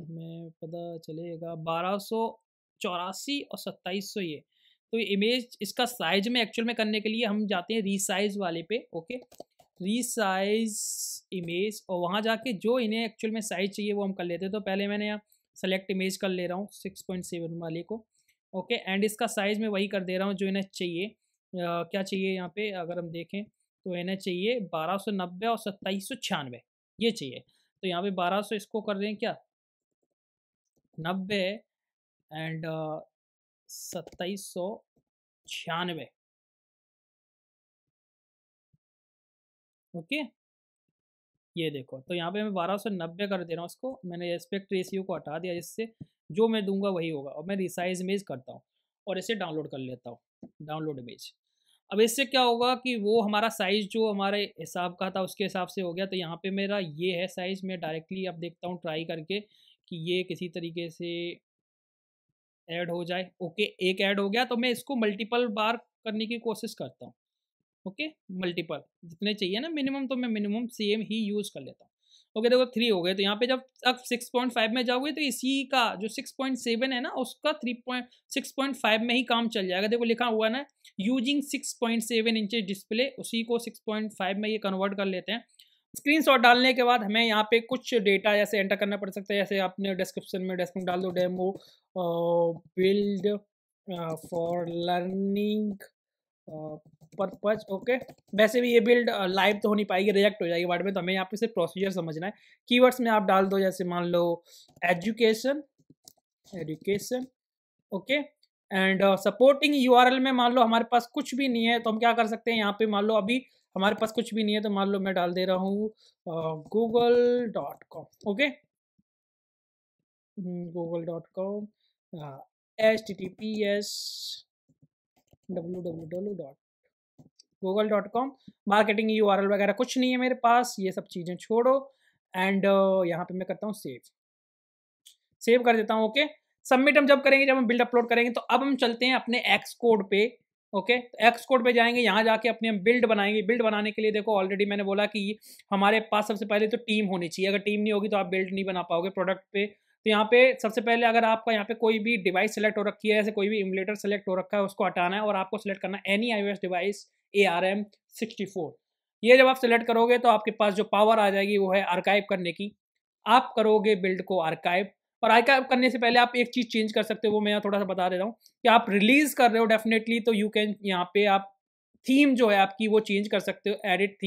हमें पता चलेगा 1284 और 2700 ये। तो ये इमेज इसका साइज में एक्चुअल में करने के लिए हम जाते हैं रीसाइज वाले पे, ओके। रीसाइज इमेज और वहाँ जाके जो इन्हें एक्चुअल में साइज चाहिए वो हम कर लेते हैं। तो पहले मैंने यहाँ सेलेक्ट इमेज कर ले रहा हूँ 6.7 वाले को, ओके। एंड इसका साइज़ मैं वही कर दे रहा हूँ जो इन्हें चाहिए। क्या चाहिए यहाँ पे अगर हम देखें तो इन्हें चाहिए 1290 और 2796 ये चाहिए। तो यहाँ पे 1200 इसको कर रहे हैं क्या 90 एंड 2796, ओके। ये देखो तो यहाँ पे मैं 1290 कर दे रहा हूँ इसको। मैंने एस्पेक्ट रेशियो को हटा दिया जिससे जो मैं दूंगा वही होगा। और मैं रिसाइज इमेज करता हूँ और इसे डाउनलोड कर लेता हूँ, डाउनलोड इमेज। अब इससे क्या होगा कि वो हमारा साइज़ जो हमारे हिसाब का था उसके हिसाब से हो गया। तो यहाँ पे मेरा ये है साइज़। मैं डायरेक्टली अब देखता हूँ ट्राई करके कि ये किसी तरीके से ऐड हो जाए, ओके। एक ऐड हो गया तो मैं इसको मल्टीपल बार करने की कोशिश करता हूँ, ओके। मल्टीपल जितने चाहिए ना मिनिमम तो मैं मिनिमम सेम ही यूज़ कर लेता हूँ, ओके। देखो 3 हो गए। तो यहाँ पे जब अब 6.5 में जाओगे तो इसी का जो 6.7 है ना उसका 6.5 में ही काम चल जाएगा। देखो लिखा हुआ है ना यूजिंग 6.7 इंचेस डिस्प्ले, उसी को 6.5 में ये कन्वर्ट कर लेते हैं। स्क्रीनशॉट डालने के बाद हमें यहाँ पे कुछ डेटा जैसे एंटर करना पड़ सकता है। जैसे आपने डिस्क्रिप्शन में डाल दो demo build for learning purpose, okay. वैसे भी ये बिल्ड लाइव तो हो नहीं पाएगी, रिजेक्ट हो जाएगी वर्ड में। तो हमें यहाँ पे सिर्फ प्रोसीजर समझना है। कीवर्ड्स में आप डाल दो जैसे मान लो education, education, okay. And supporting URL में मान लो हमारे पास कुछ भी नहीं है तो हम क्या कर सकते हैं यहाँ पे मान लो अभी हमारे पास कुछ भी नहीं है तो मान लो मैं डाल दे रहा हूँ google.com, okay. google.com https www.google.com। Marketing URL वगैरह कुछ नहीं है मेरे पास, ये सब चीज़ें छोड़ो। एंड यहाँ पे मैं करता हूँ सेव कर देता हूँ, ओके। सबमिट हम जब करेंगे जब हम बिल्ड अपलोड करेंगे। तो अब हम चलते हैं अपने एक्स कोड पे, ओके। एक्स कोड पे जाएंगे, यहाँ जाके अपने हम बिल्ड बनाएंगे। बिल्ड बनाने के लिए देखो ऑलरेडी मैंने बोला कि हमारे पास सबसे पहले तो टीम होनी चाहिए। अगर टीम नहीं होगी तो आप बिल्ड नहीं बना पाओगे। प्रोडक्ट पे तो यहाँ पे सबसे पहले अगर आपका यहाँ पे कोई भी डिवाइस सेलेक्ट हो रखी है, जैसे कोई भी इमुलेटर सेलेक्ट हो रखा है, उसको हटाना है और आपको सेलेक्ट करना है एनी iOS डिवाइस ARM64। ये जब आप सेलेक्ट करोगे तो आपके पास जो पावर आ जाएगी वो है आर्काइव करने की। आप करोगे बिल्ड को आर्काइव, और आर्काइव करने से पहले आप एक चीज़ चेंज कर सकते हो, वो मैं थोड़ा सा बता देता हूँ कि आप रिलीज़ कर रहे हो डेफिनेटली, तो यू कैन यहाँ पे आप थीम जो है आपकी वो चेंज कर सकते हो, एडिट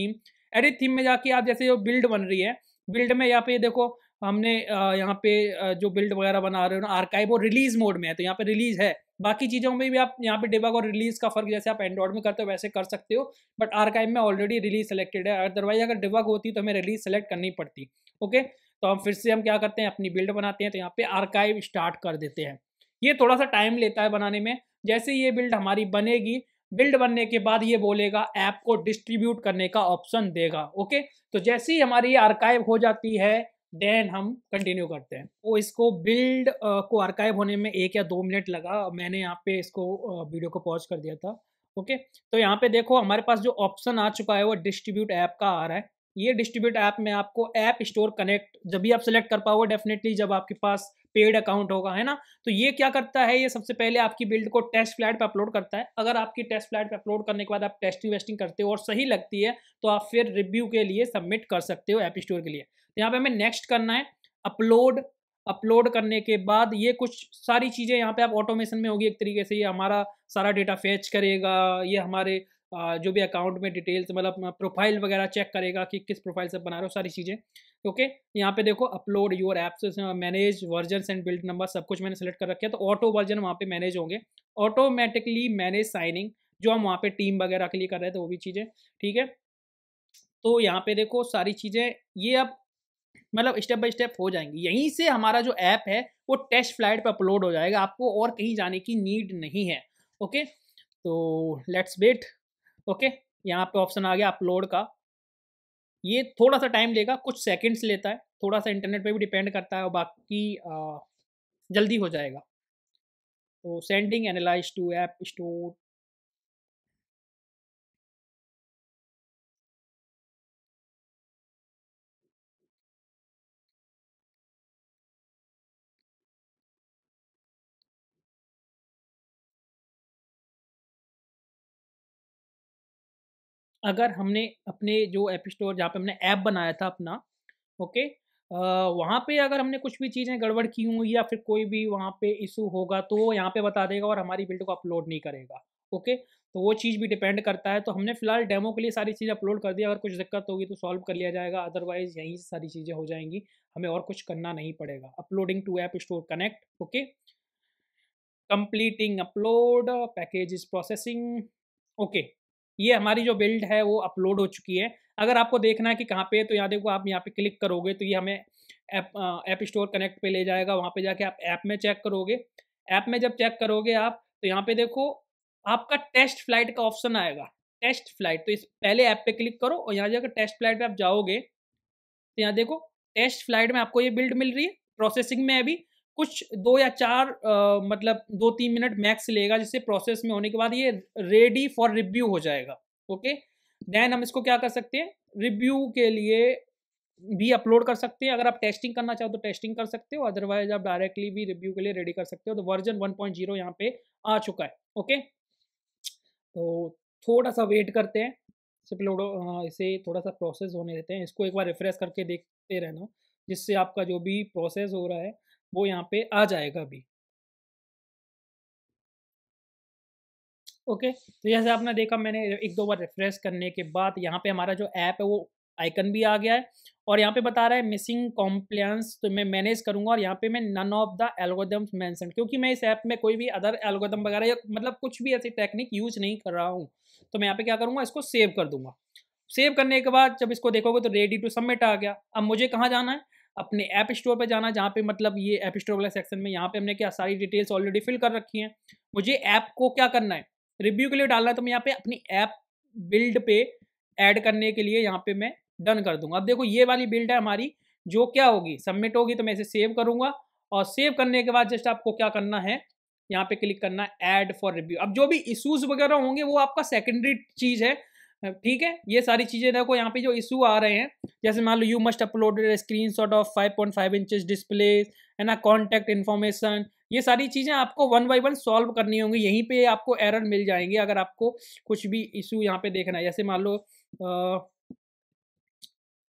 थीम में जाके आप जैसे जो बिल्ड बन रही है, बिल्ड में यहाँ पे देखो हमने यहाँ पे जो बिल्ड वगैरह बना रहे हो ना आर्काइव, वो रिलीज मोड में है, तो यहाँ पे रिलीज है। बाकी चीज़ों में भी आप यहाँ पे डिबग और रिलीज का फर्क जैसे आप एंड्रॉइड में करते हो वैसे कर सकते हो, बट आर्काइव में ऑलरेडी रिलीज सेलेक्टेड है। अदरवाइज अगर डिबग होती तो हमें रिलीज सेलेक्ट करनी पड़ती। ओके, तो हम फिर से हम क्या करते हैं, अपनी बिल्ड बनाते हैं, तो यहाँ पे आर्काइव स्टार्ट कर देते हैं। ये थोड़ा सा टाइम लेता है बनाने में। जैसे ये बिल्ड हमारी बनेगी, बिल्ड बनने के बाद ये बोलेगा ऐप को डिस्ट्रीब्यूट करने का ऑप्शन देगा। ओके, तो जैसे ही हमारी आर्काइव हो जाती है देन हम कंटिन्यू करते हैं। तो इसको बिल्ड को आर्काइव होने में 1 या 2 मिनट लगा। मैंने यहाँ पे इसको वीडियो को पॉज कर दिया था। ओके, तो यहाँ पे देखो हमारे पास जो ऑप्शन आ चुका है वो डिस्ट्रीब्यूट ऐप का आ रहा है। ये डिस्ट्रीब्यूट ऐप में आपको ऐप स्टोर कनेक्ट जब भी आप सेलेक्ट कर पाओगे, डेफिनेटली जब आपके पास पेड अकाउंट होगा, है ना। तो ये क्या करता है, ये सबसे पहले आपकी बिल्ड को टेस्ट फ्लाइट पे अपलोड करता है। अगर आपकी टेस्ट फ्लाइट पे अपलोड करने के बाद आप टेस्टिंग वेस्टिंग करते हो और सही लगती है तो आप फिर रिव्यू के लिए सबमिट कर सकते हो ऐप स्टोर के लिए। तो यहाँ पे हमें नेक्स्ट करना है, अपलोड करने के बाद ये कुछ सारी चीज़ें यहाँ पे आप ऑटोमेशन में होगी एक तरीके से। ये हमारा सारा डेटा फेच करेगा, ये हमारे जो भी अकाउंट में डिटेल्स मतलब प्रोफाइल वगैरह चेक करेगा कि किस प्रोफाइल से बना रहे हो, सारी चीज़ें। ओके, यहाँ पे देखो upload your apps, manage version and build number, सब कुछ मैंने सेलेक्ट कर रखा है। तो ऑटो वर्जन वहाँ पे मैनेज होंगे, ऑटोमेटिकली मैनेज साइनिंग जो हम वहाँ पे टीम वगैरह के लिए कर रहे थे, तो वो भी चीज़ें ठीक है। तो यहाँ पे देखो सारी चीज़ें ये अब मतलब स्टेप बाय स्टेप हो जाएंगी। यहीं से हमारा जो ऐप है वो टेस्ट फ्लाइट पे अपलोड हो जाएगा, आपको और कहीं जाने की नीड नहीं है। ओके, तो लेट्स वेट। ओके, यहाँ पे ऑप्शन आ गया अपलोड का। ये थोड़ा सा टाइम लेगा, कुछ सेकंड्स लेता है, थोड़ा सा इंटरनेट पे भी डिपेंड करता है, और बाकी जल्दी हो जाएगा। तो sending analyze to app store. अगर हमने अपने जो ऐप स्टोर जहाँ पे हमने ऐप बनाया था अपना, ओके, वहाँ पे अगर हमने कुछ भी चीज़ें गड़बड़ की होंगी या फिर कोई भी वहाँ पे इशू होगा तो वो यहाँ पे बता देगा और हमारी बिल्ड को अपलोड नहीं करेगा। ओके, तो वो चीज़ भी डिपेंड करता है। तो हमने फिलहाल डेमो के लिए सारी चीज़ें अपलोड कर दिया, अगर कुछ दिक्कत होगी तो सॉल्व कर लिया जाएगा, अदरवाइज यहीं से सारी चीज़ें हो जाएंगी, हमें और कुछ करना नहीं पड़ेगा। Uploading to app store connect. Okay, completing upload, package is processing. Okay, ये हमारी जो बिल्ड है वो अपलोड हो चुकी है। अगर आपको देखना है कि कहाँ पे है तो यहाँ देखो, आप यहाँ पे क्लिक करोगे तो ये हमें ऐप स्टोर कनेक्ट पे ले जाएगा। वहाँ पे जाके आप ऐप में चेक करोगे। ऐप में जब चेक करोगे आप तो यहाँ पे देखो आपका टेस्ट फ्लाइट का ऑप्शन आएगा, टेस्ट फ्लाइट। तो इस पहले ऐप पे क्लिक करो और यहाँ जाकर टेस्ट फ्लाइट पे आप जाओगे तो यहाँ देखो टेस्ट फ्लाइट में आपको ये बिल्ड मिल रही है, प्रोसेसिंग में अभी कुछ 2 या 4 मतलब 2-3 मिनट मैक्स लेगा, जिससे प्रोसेस में होने के बाद ये रेडी फॉर रिव्यू हो जाएगा। ओके, देन हम इसको क्या कर सकते हैं, रिव्यू के लिए भी अपलोड कर सकते हैं। अगर आप टेस्टिंग करना चाहो तो टेस्टिंग कर सकते हो, अदरवाइज आप डायरेक्टली भी रिव्यू के लिए रेडी कर सकते हो। तो वर्जन 1.0 यहाँ पे आ चुका है। ओके, तो थोड़ा सा वेट करते हैं, इसे थोड़ा सा प्रोसेस होने देते हैं। इसको एक बार रिफ्रेश करके देखते रहना, जिससे आपका जो भी प्रोसेस हो रहा है वो यहाँ पे आ जाएगा अभी। ओके, तो जैसे आपने देखा, मैंने 1-2 बार रिफ्रेश करने के बाद यहाँ पे हमारा जो ऐप है वो आइकन भी आ गया है, और यहाँ पे बता रहा है मिसिंग कॉम्प्लायंस, तो मैं मैनेज करूँगा और यहाँ पे मैं none of the algorithms mention, क्योंकि मैं इस ऐप में कोई भी अदर एल्गोरिथम वगैरह या मतलब कुछ भी ऐसी टेक्निक यूज नहीं कर रहा हूँ। तो मैं यहाँ पे क्या करूँगा, इसको सेव कर दूंगा। सेव करने के बाद जब इसको देखोगे तो रेडी टू सबमिट आ गया। अब मुझे कहाँ जाना है, अपने ऐप स्टोर पे जाना है, जहाँ पे मतलब ये ऐप स्टोर वाला सेक्शन में यहाँ पे हमने क्या सारी डिटेल्स ऑलरेडी फिल कर रखी हैं। मुझे ऐप को क्या करना है, रिव्यू के लिए डालना है, तो मैं यहाँ पे अपनी ऐप बिल्ड पे ऐड करने के लिए यहाँ पे मैं डन कर दूंगा। अब देखो ये वाली बिल्ड है हमारी, जो क्या होगी, सबमिट होगी, तो मैं इसे सेव करूंगा, और सेव करने के बाद जस्ट आपको क्या करना है, यहाँ पे क्लिक करना है ऐड फॉर रिव्यू। अब जो भी इश्यूज वगैरह होंगे वो आपका सेकेंडरी चीज है, ठीक है। ये सारी चीज़ें देखो यहाँ पे जो इशू आ रहे हैं, जैसे मान लो you must upload screenshot of 5.5 inches display है ना, कॉन्टैक्ट इन्फॉर्मेशन, ये सारी चीज़ें आपको वन बाई वन सॉल्व करनी होंगी। यहीं पे आपको एरर मिल जाएंगे अगर आपको कुछ भी इशू यहाँ पे देखना है। जैसे मान लो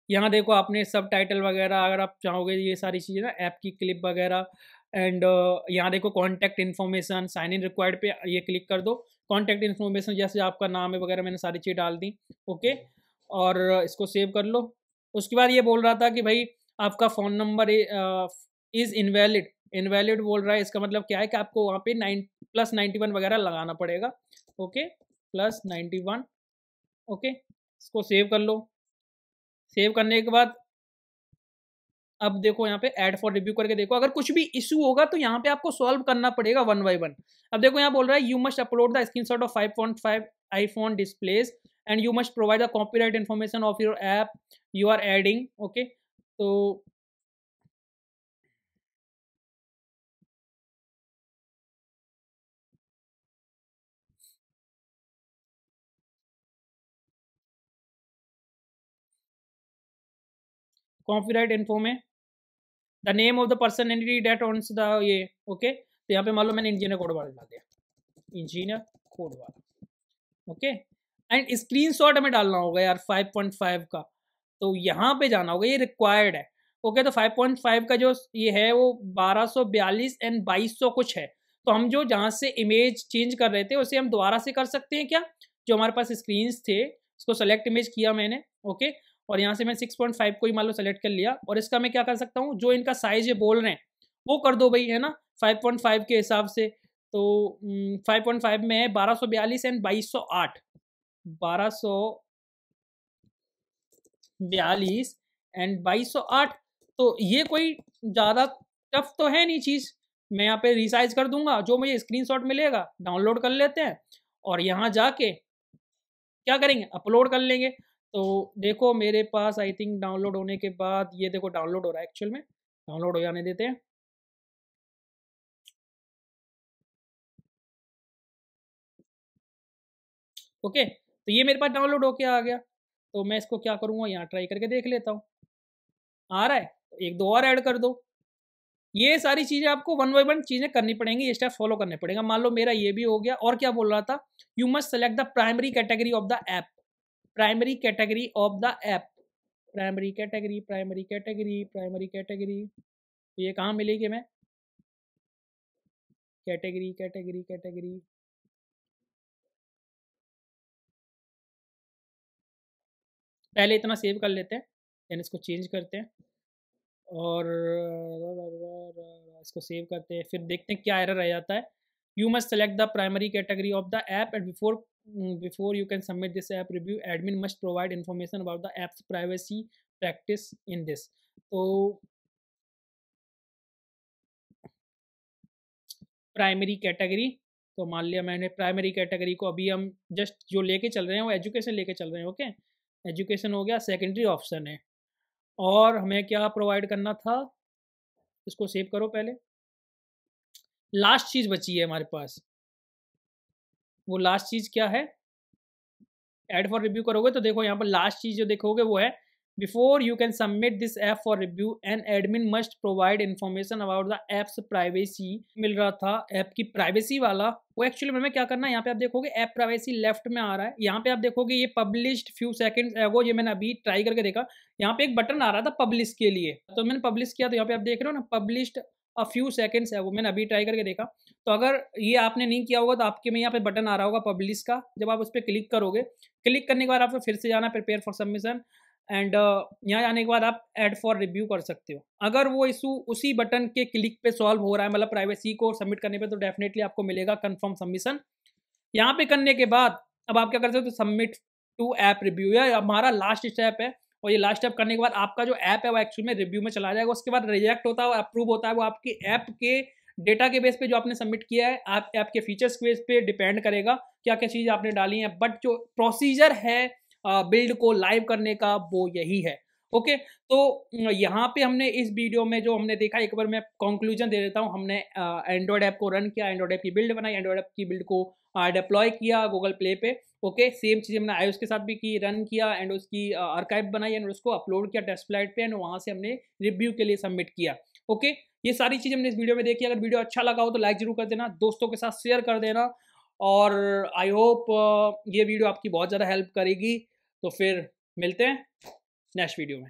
यहाँ देखो आपने सब टाइटल वगैरह अगर आप चाहोगे ये सारी चीज़ें ना, ऐप की क्लिप वगैरह, एंड यहाँ देखो contact information, sign in required पे ये क्लिक कर दो। कॉन्टैक्ट इन्फॉर्मेशन जैसे आपका नाम है वगैरह मैंने सारी चीज़ डाल दी, ओके, और इसको सेव कर लो। उसके बाद ये बोल रहा था कि भाई आपका phone number is invalid, invalid बोल रहा है। इसका मतलब क्या है कि आपको वहाँ पे +91 वगैरह लगाना पड़ेगा, ओके, +91, ओके। इसको सेव कर लो। सेव करने के बाद अब देखो यहाँ पे ऐड फॉर रिव्यू करके देखो, अगर कुछ भी इशू होगा तो यहाँ पे आपको सॉल्व करना पड़ेगा वन बाय वन। अब देखो यहाँ बोल रहा है you must upload the screenshot of 5.5 iPhone displays and you must provide the copyright information of your app you are adding, okay. तो कॉपीराइट इन्फो में the name of the person entity that owns the ये, okay. तो यहाँ पे मान लो मैंने engineer code वाला डाल दिया, इंजीनियर कोड वाला, ओके। एंड स्क्रीनशॉट हमें डालना होगा यार 5.5 का, तो यहाँ पे जाना होगा, ये रिक्वायर्ड है, ओके। तो 5.5 का जो ये है वो 1242 एंड 2200 कुछ है। तो हम जो जहाँ से इमेज चेंज कर रहे थे उसे हम दोबारा से कर सकते हैं क्या, जो हमारे पास स्क्रीन्स थे उसको सेलेक्ट इमेज किया मैंने, ओके, और यहाँ से मैं 6.5 को ही मान लो सेलेक्ट कर लिया, और इसका मैं क्या कर सकता हूँ, जो इनका साइज ये बोल रहे हैं वो कर दो भाई, है ना, 5.5 के हिसाब से। तो 5.5 में है 1242 एंड 2208, 1242 एंड 2208। तो ये कोई ज़्यादा टफ तो है नहीं चीज़। मैं यहाँ पे रिसाइज कर दूंगा, जो मुझे स्क्रीनशॉट मिलेगा डाउनलोड कर लेते हैं, और यहाँ जाके क्या करेंगे, अपलोड कर लेंगे। तो देखो मेरे पास आई थिंक डाउनलोड होने के बाद ये देखो डाउनलोड हो रहा है, एक्चुअल में डाउनलोड हो जाने देते हैं। ओके, तो ये मेरे पास डाउनलोड होके आ गया। तो मैं इसको क्या करूँगा, यहाँ ट्राई करके देख लेता हूँ, आ रहा है, तो एक दो और ऐड कर दो। ये सारी चीज़ें आपको वन बाय वन चीज़ें करनी पड़ेंगी, ये स्टेप फॉलो करने पड़ेगा। मान लो मेरा ये भी हो गया, और क्या बोल रहा था, you must select the primary category of the app, primary category of the app, primary category, primary category, primary category, तो ये कहाँ मिलेगी, मैं कैटेगरी कैटेगरी कैटेगरी, पहले इतना सेव कर लेते हैं, देन इसको चेंज करते हैं और इसको सेव करते हैं, फिर देखते हैं क्या एरर आ जाता है। You must select the primary category of the app and before you can submit this app review admin must provide information about the app's privacy practice in this. तो प्राइमरी कैटेगरी, तो मान लिया मैंने primary category को, अभी हम just जो लेके चल रहे हैं वो एजुकेशन लेके चल रहे हैं, ओके, एजुकेशन हो गया, सेकेंडरी ऑप्शन है, और हमें क्या प्रोवाइड करना था, इसको सेव करो पहले। लास्ट चीज़ बची है हमारे पास, वो लास्ट चीज़ क्या है, ऐड फॉर रिव्यू करोगे तो देखो यहाँ पर लास्ट चीज़ जो देखोगे वो है before you can submit this app for review and admin must provide information about the app's privacy. मिल रहा था ऐप की प्राइवेसी वाला, वो एक्चुअली में क्या करना है, यहाँ पे आप देखोगे ऐप प्राइवेसी लेफ्ट में आ रहा है, यहाँ पे आप देखोगे ये पब्लिश्ड फ्यू सेकंड्स एगो, ये मैंने अभी ट्राई करके देखा, यहाँ पे एक बटन आ रहा था पब्लिश के लिए, तो मैंने पब्लिश किया, तो यहाँ पे आप देख रहे हो ना पब्लिश्ड अ फ्यू सेकंड्स है, वो मैंने अभी ट्राई करके देखा। तो अगर ये आपने नहीं किया होगा तो आपके में यहाँ पे बटन आ रहा होगा पब्लिश का, जब आप उस पर क्लिक करोगे, क्लिक करने के बाद आपको फिर से जाना प्रिपेयर फॉर सबमिशन, एंड यहाँ जाने के बाद आप ऐड फॉर रिव्यू कर सकते हो। अगर वो इशू उसी बटन के क्लिक पे सॉल्व हो रहा है, मतलब प्राइवेसी को सबमिट करने पे, तो डेफिनेटली आपको मिलेगा कंफर्म सबमिशन। यहाँ पे करने के बाद अब आप क्या कर सकते हो, सबमिट टू ऐप रिव्यू, या हमारा लास्ट स्टेप है, और ये लास्ट स्टेप करने के बाद आपका जो ऐप है वो एक्चुअल में रिव्यू में चला जाएगा। उसके बाद रिजेक्ट होता है, अप्रूव होता है, वो आपकी ऐप के डेटा के बेस पे जो आपने सबमिट किया है, आप ऐप के फीचर्स के बेस पे डिपेंड करेगा क्या क्या चीज़ आपने डाली है, बट जो प्रोसीजर है बिल्ड को लाइव करने का वो यही है। ओके, तो यहाँ पे हमने इस वीडियो में जो हमने देखा, एक बार मैं कंक्लूजन दे देता हूँ। हमने एंड्रॉयड ऐप को रन किया, एंड्रॉयड ऐप की बिल्ड बनाई, एंड्रॉयड ऐप की बिल्ड को डिप्लॉय किया गूगल प्ले पे। ओके, सेम चीज़ हमने iOS के साथ भी की, रन किया एंड उसकी आर्काइव बनाई एंड उसको अपलोड किया टेस्ट फ्लाइट पे एंड वहाँ से हमने रिव्यू के लिए सबमिट किया। ओके, ये सारी चीज़ हमने इस वीडियो में देखी। अगर वीडियो अच्छा लगा हो तो लाइक ज़रूर कर देना, दोस्तों के साथ शेयर कर देना और आई होप ये वीडियो आपकी बहुत ज़्यादा हेल्प करेगी। तो फिर मिलते हैं नेक्स्ट वीडियो में।